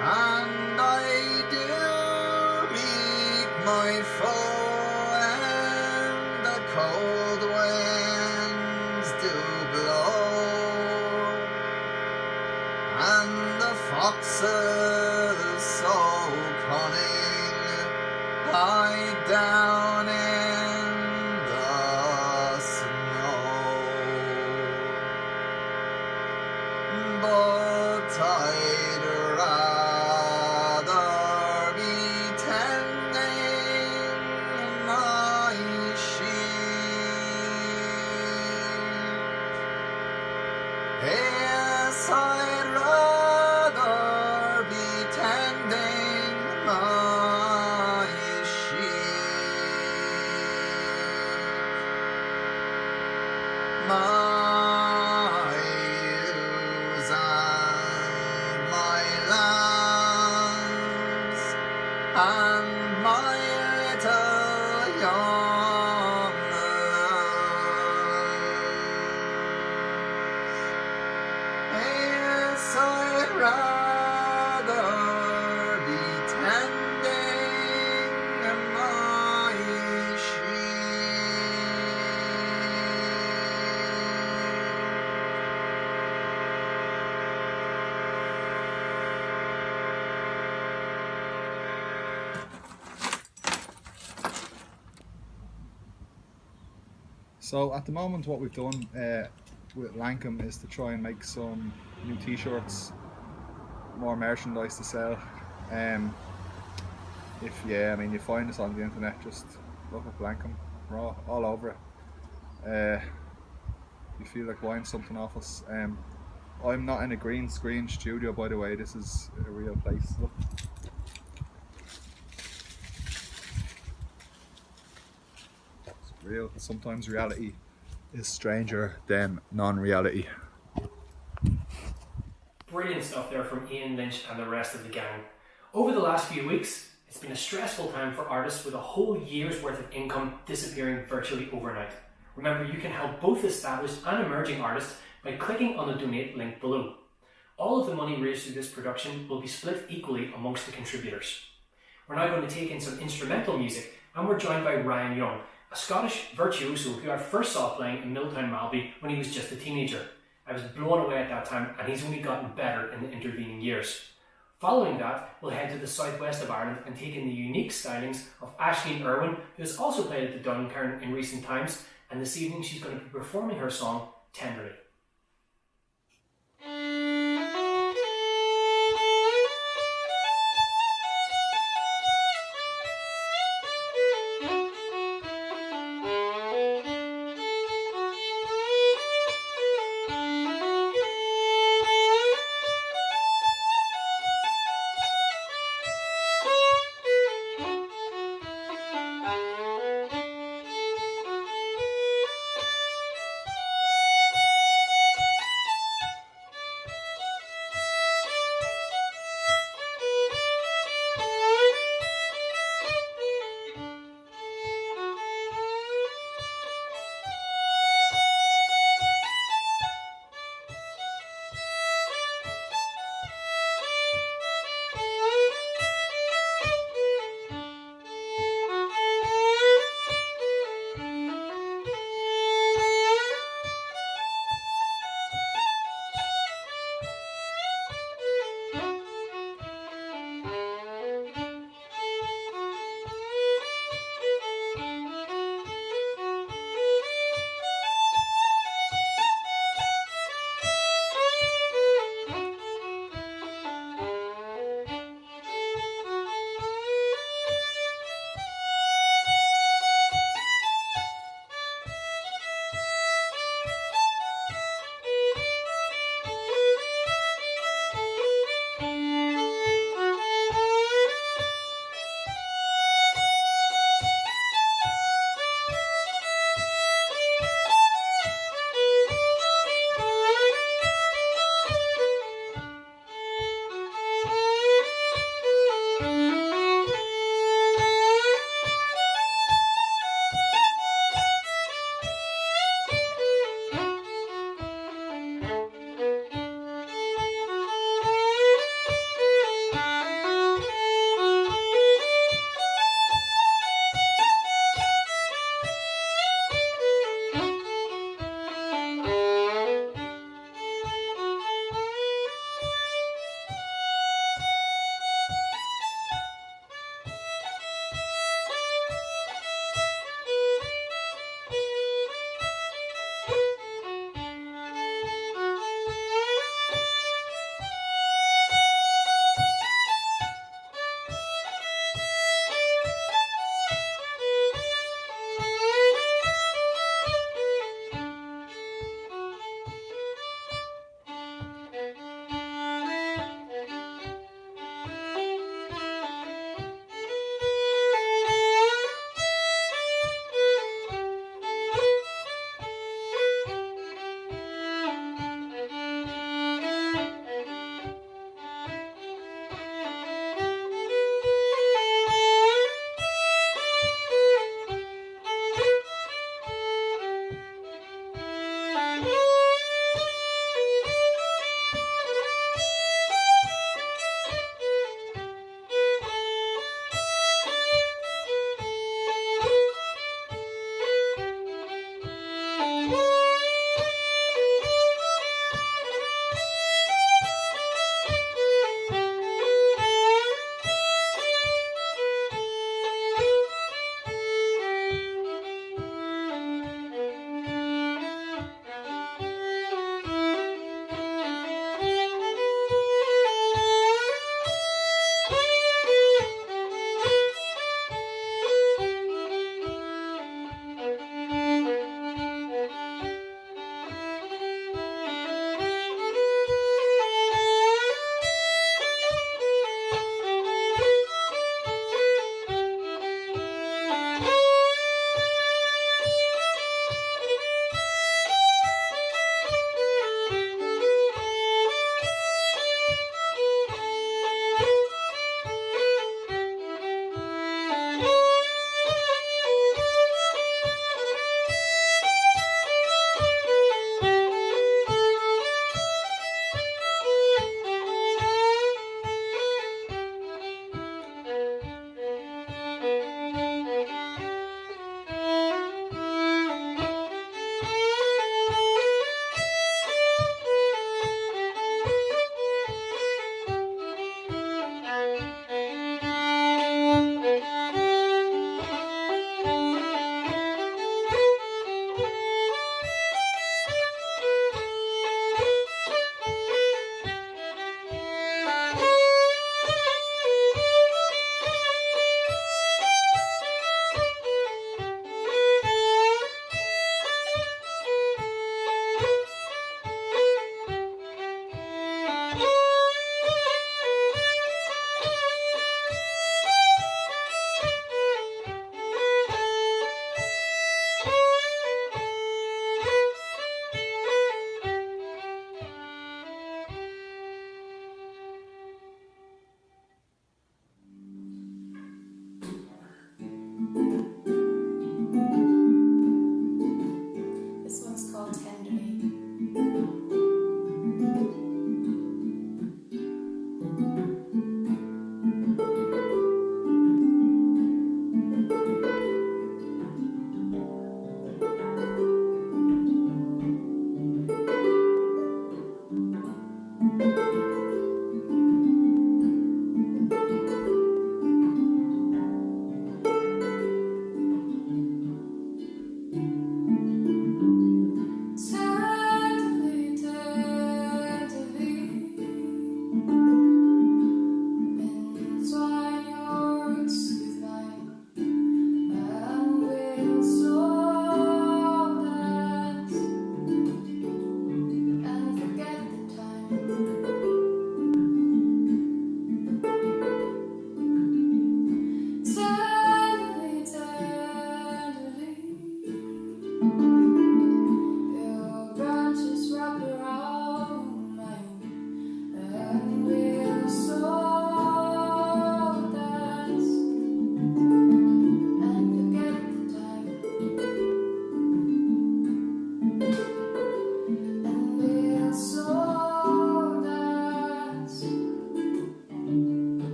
and I do meet my foe and the cold winds do blow, and the foxes so cunning hide down in the snow. But I'd rather be tending my sheep. Yes, I'd rather be tending my sheep. My ewes and my lambs and my little young lambs. Yes, I'd rather be tending my So at the moment what we've done with Lankum is to try and make some new t-shirts, more merchandise to sell. If you find us on the internet, just look up Lankum We're all over it. You feel like buying something off us. I'm not in a green screen studio, by the way. This is a real place. Look. It's real. Sometimes reality is stranger than non-reality. Brilliant stuff there from Ian, Lynch and the rest of the gang. Over the last few weeks, it's been a stressful time for artists with a whole year's worth of income disappearing virtually overnight. Remember, you can help both established and emerging artists by clicking on the donate link below. All of the money raised through this production will be split equally amongst the contributors. We're now going to take in some instrumental music, and we're joined by Ryan Young, a Scottish virtuoso who I first saw playing in Milltown Malby when he was just a teenager. I was blown away at that time, and he's only gotten better in the intervening years. Following that, we'll head to the southwest of Ireland and take in the unique stylings of Caitlín Irwin, who has also played at the Duncairn in recent times, and this evening she's going to be performing her song Tenderly.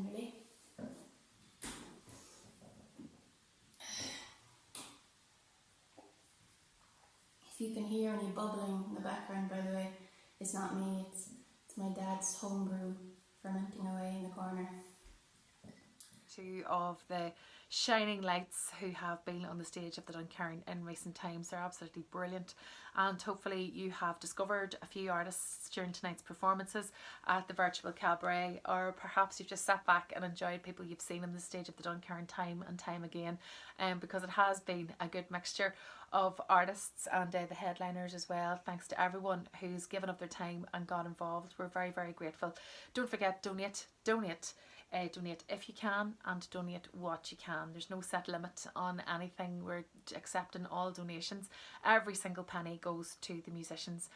really. If you can hear any bubbling in the background, by the way, it's not me, it's my dad's homebrew fermenting away in the corner. Two of the shining lights who have been on the stage of the Duncairn in recent times. They're absolutely brilliant, and hopefully you have discovered a few artists during tonight's performances at the virtual cabaret, or perhaps you've just sat back and enjoyed people you've seen on the stage of the Duncairn time and time again, because it has been a good mixture of artists and the headliners as well. Thanks to everyone who's given up their time and got involved. We're very, very grateful. Don't forget, donate if you can, and donate what you can. There's no set limit on anything. We're accepting all donations. Every single penny goes to the musicians,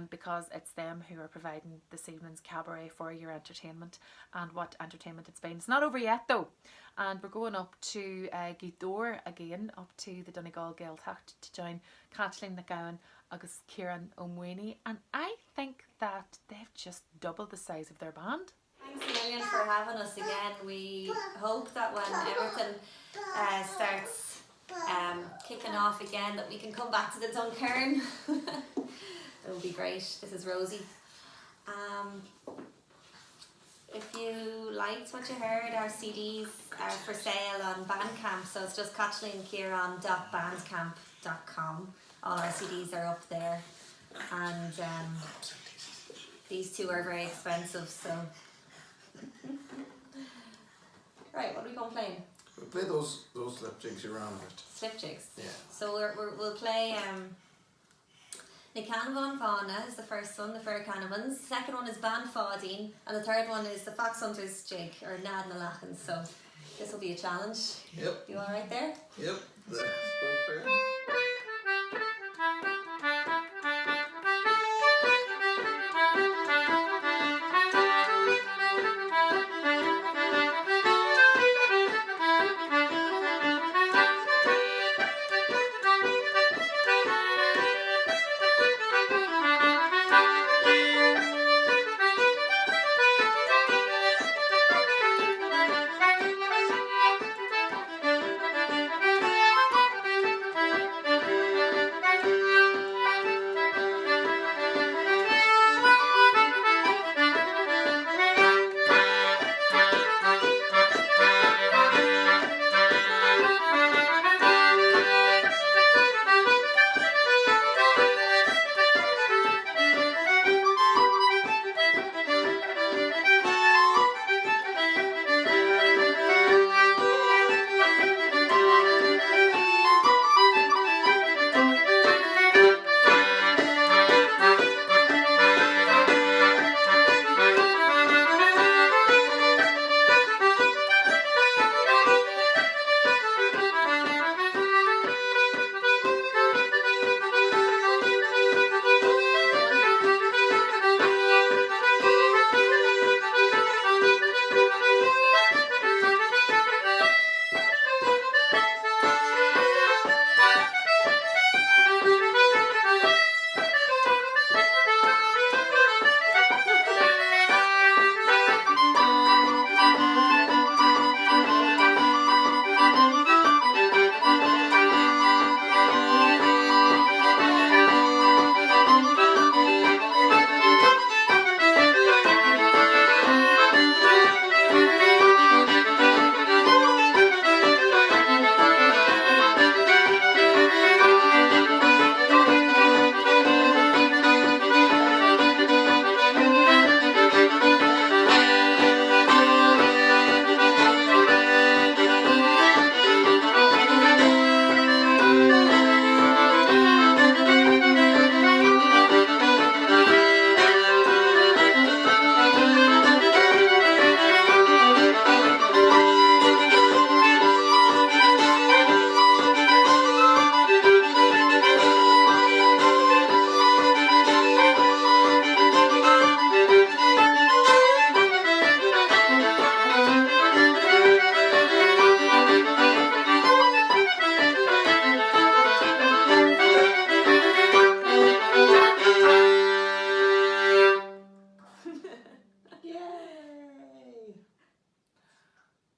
because it's them who are providing this evening's cabaret for your entertainment, and what entertainment it's been. It's not over yet though, and we're going up to Gabhann again, up to the Donegal Gaeltacht to join Caitlín, Gabhann agus Ciarán Ó Maonaigh, and I think that they've just doubled the size of their band. Thanks a million for having us again. We hope that when everything starts kicking off again, that we can come back to the Duncairn. It will be great. This is Rosie. If you liked what you heard, our CDs are for sale on Bandcamp, so it's just caitlíncciarán.bandcamp.com. All our CDs are up there, and these two are very expensive, so... Right, what are we going to play? We'll play those slip jigs around it. Slip jigs? Yeah. So we'll play Ní Canavan Fauna is the first one, the Fair Canavans. The second one is Ban Fádín, and the third one is the Fox Hunters jig, or Nad na Lachan. So this will be a challenge. Yep. You alright there? Yep. Thank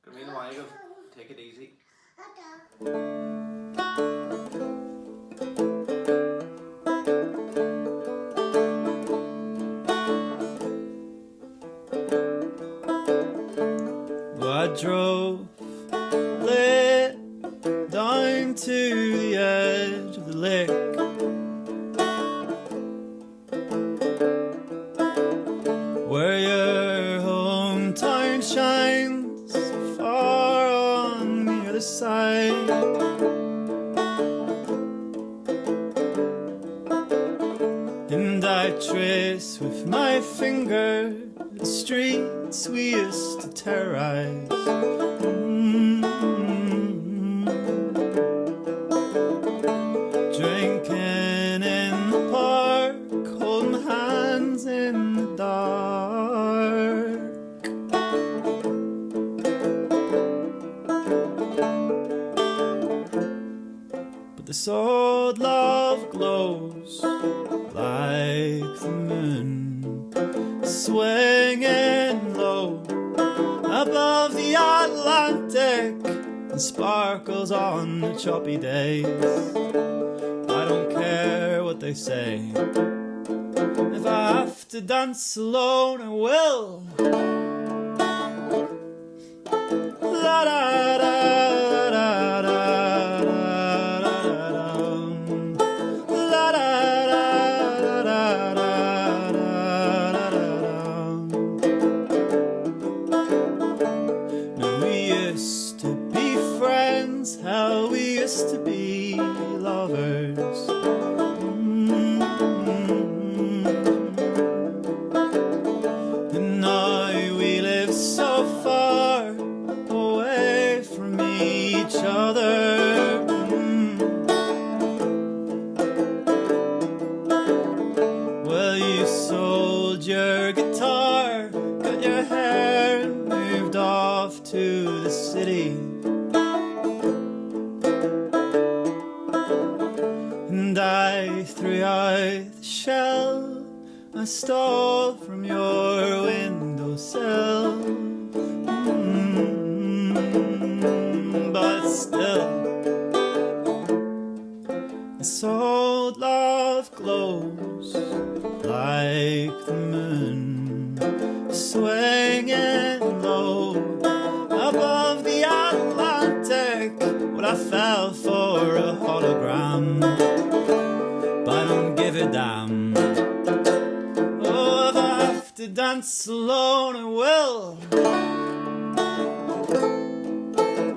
Come in, Maonaigh. Take it easy. I drove late down to the edge of the lake. Where your hometown shines far on the other side. And I trace with my finger the streets we used to terrorize. Drinking in the park, holding hands in the dark. But this old love glows like the moon, swinging low above the Atlantic, and sparkles on the choppy days. I don't care what they say. If I have to dance alone, I will. La da da da da da da da. La da da da da da da. We used to be friends, how we used to be lovers. And now we live so far away from each other. Well, you sold your guitar, got your hair, and moved off to the city. And I threw out the shell I stole from your windowsill. But still, this old love glows like the moon, swinging low above the Atlantic. Well, I fell for a hologram, but I don't give a damn. Oh, if I have to dance alone, I will.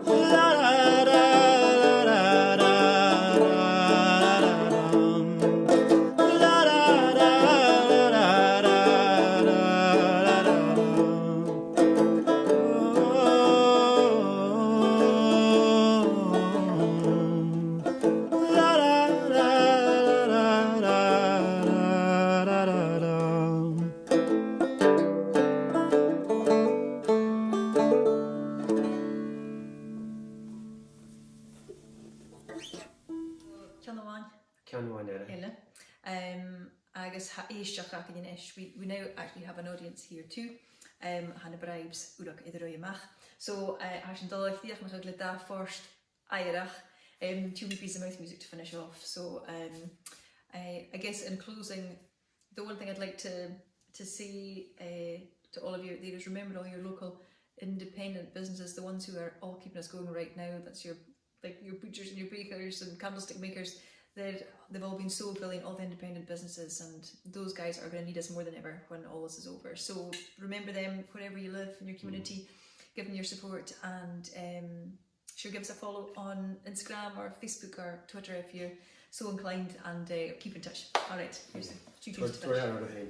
La da da da da da da da. La da da da da da da. La da da da da da da da. Ceann Ella. Agus éisteach ach in ish. We now actually have an audience here too. Hanna bribes úrach idir amach. So has an dal diach nach le da first airach 2 pieces of mouth music to finish off. So I guess in closing, the one thing I'd like to say to all of you leaders, remember all your local independent businesses, the ones who are all keeping us going right now. That's your butchers and your bakers and candlestick makers. They've all been so brilliant, all the independent businesses, and those guys are going to need us more than ever when all this is over. So remember them wherever you live in your community, give them your support, and sure, give us a follow on Instagram or Facebook or Twitter if you're so inclined, and keep in touch. All right, here's the 2 tunes to finish.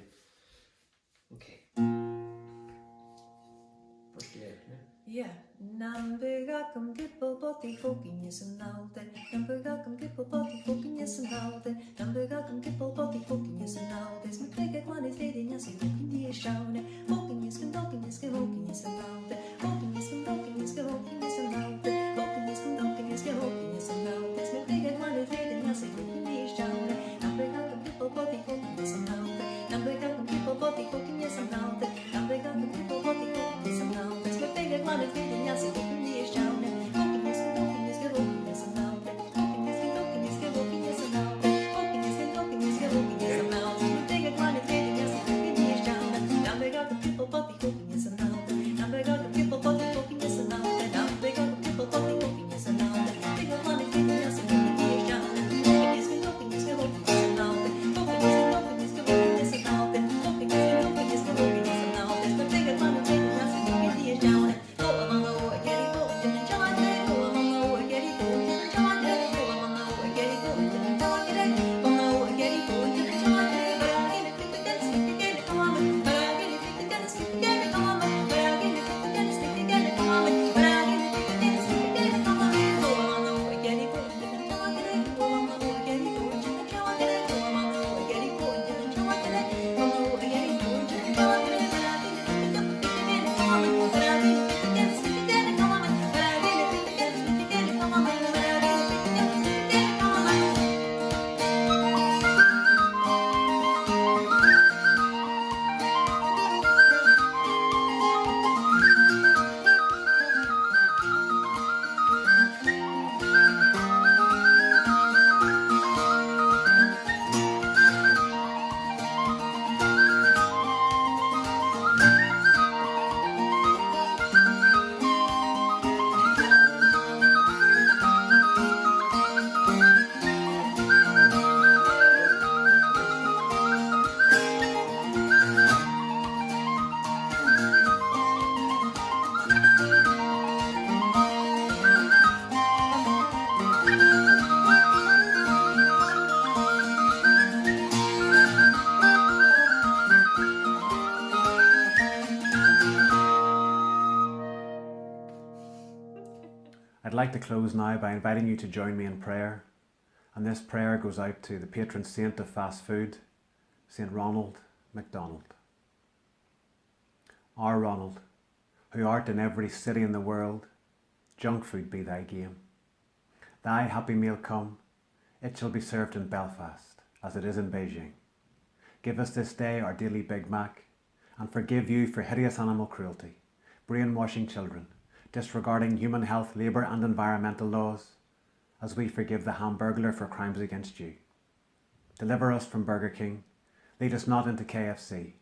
Okay. First year, Yeah. Nambegakam dipple body fucking yes and now the Nambegakam dipple body fucking yes and now the Nambegakam dipple body fucking yes and now there's my big one is leading yes and fucking the shown fucking yes and fucking yes and fucking yes and now the fucking yes and fucking yes and fucking yes and now the fucking yes and fucking yes and fucking yes and now there's my big one is leading yes and fucking the shown Nambegakam dipple body fucking yes and now the Nambegakam dipple body fucking yes and now the Nambegakam dipple body fucking yes and now there's my big one is leading yes and I'd like to close now by inviting you to join me in prayer. And this prayer goes out to the patron saint of fast food, St. Ronald MacDonald. Our Ronald, who art in every city in the world, junk food be thy game. Thy happy meal come, it shall be served in Belfast, as it is in Beijing. Give us this day our daily Big Mac, and forgive you for hideous animal cruelty, brainwashing children, disregarding human health, labour and environmental laws, as we forgive the Hamburglar for crimes against you. Deliver us from Burger King, lead us not into KFC,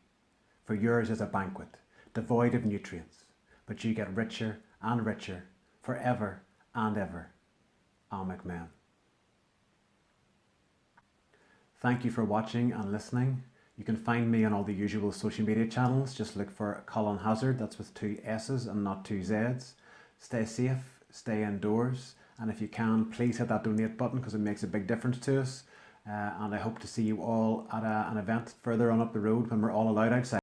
for yours is a banquet, devoid of nutrients, but you get richer and richer, forever and ever. Amen. Thank you for watching and listening. You can find me on all the usual social media channels. Just look for Colin Hassard, that's with 2 S's and not 2 Z's. Stay safe, stay indoors, and if you can, please hit that donate button because it makes a big difference to us. And I hope to see you all at an event further on up the road when we're all allowed outside.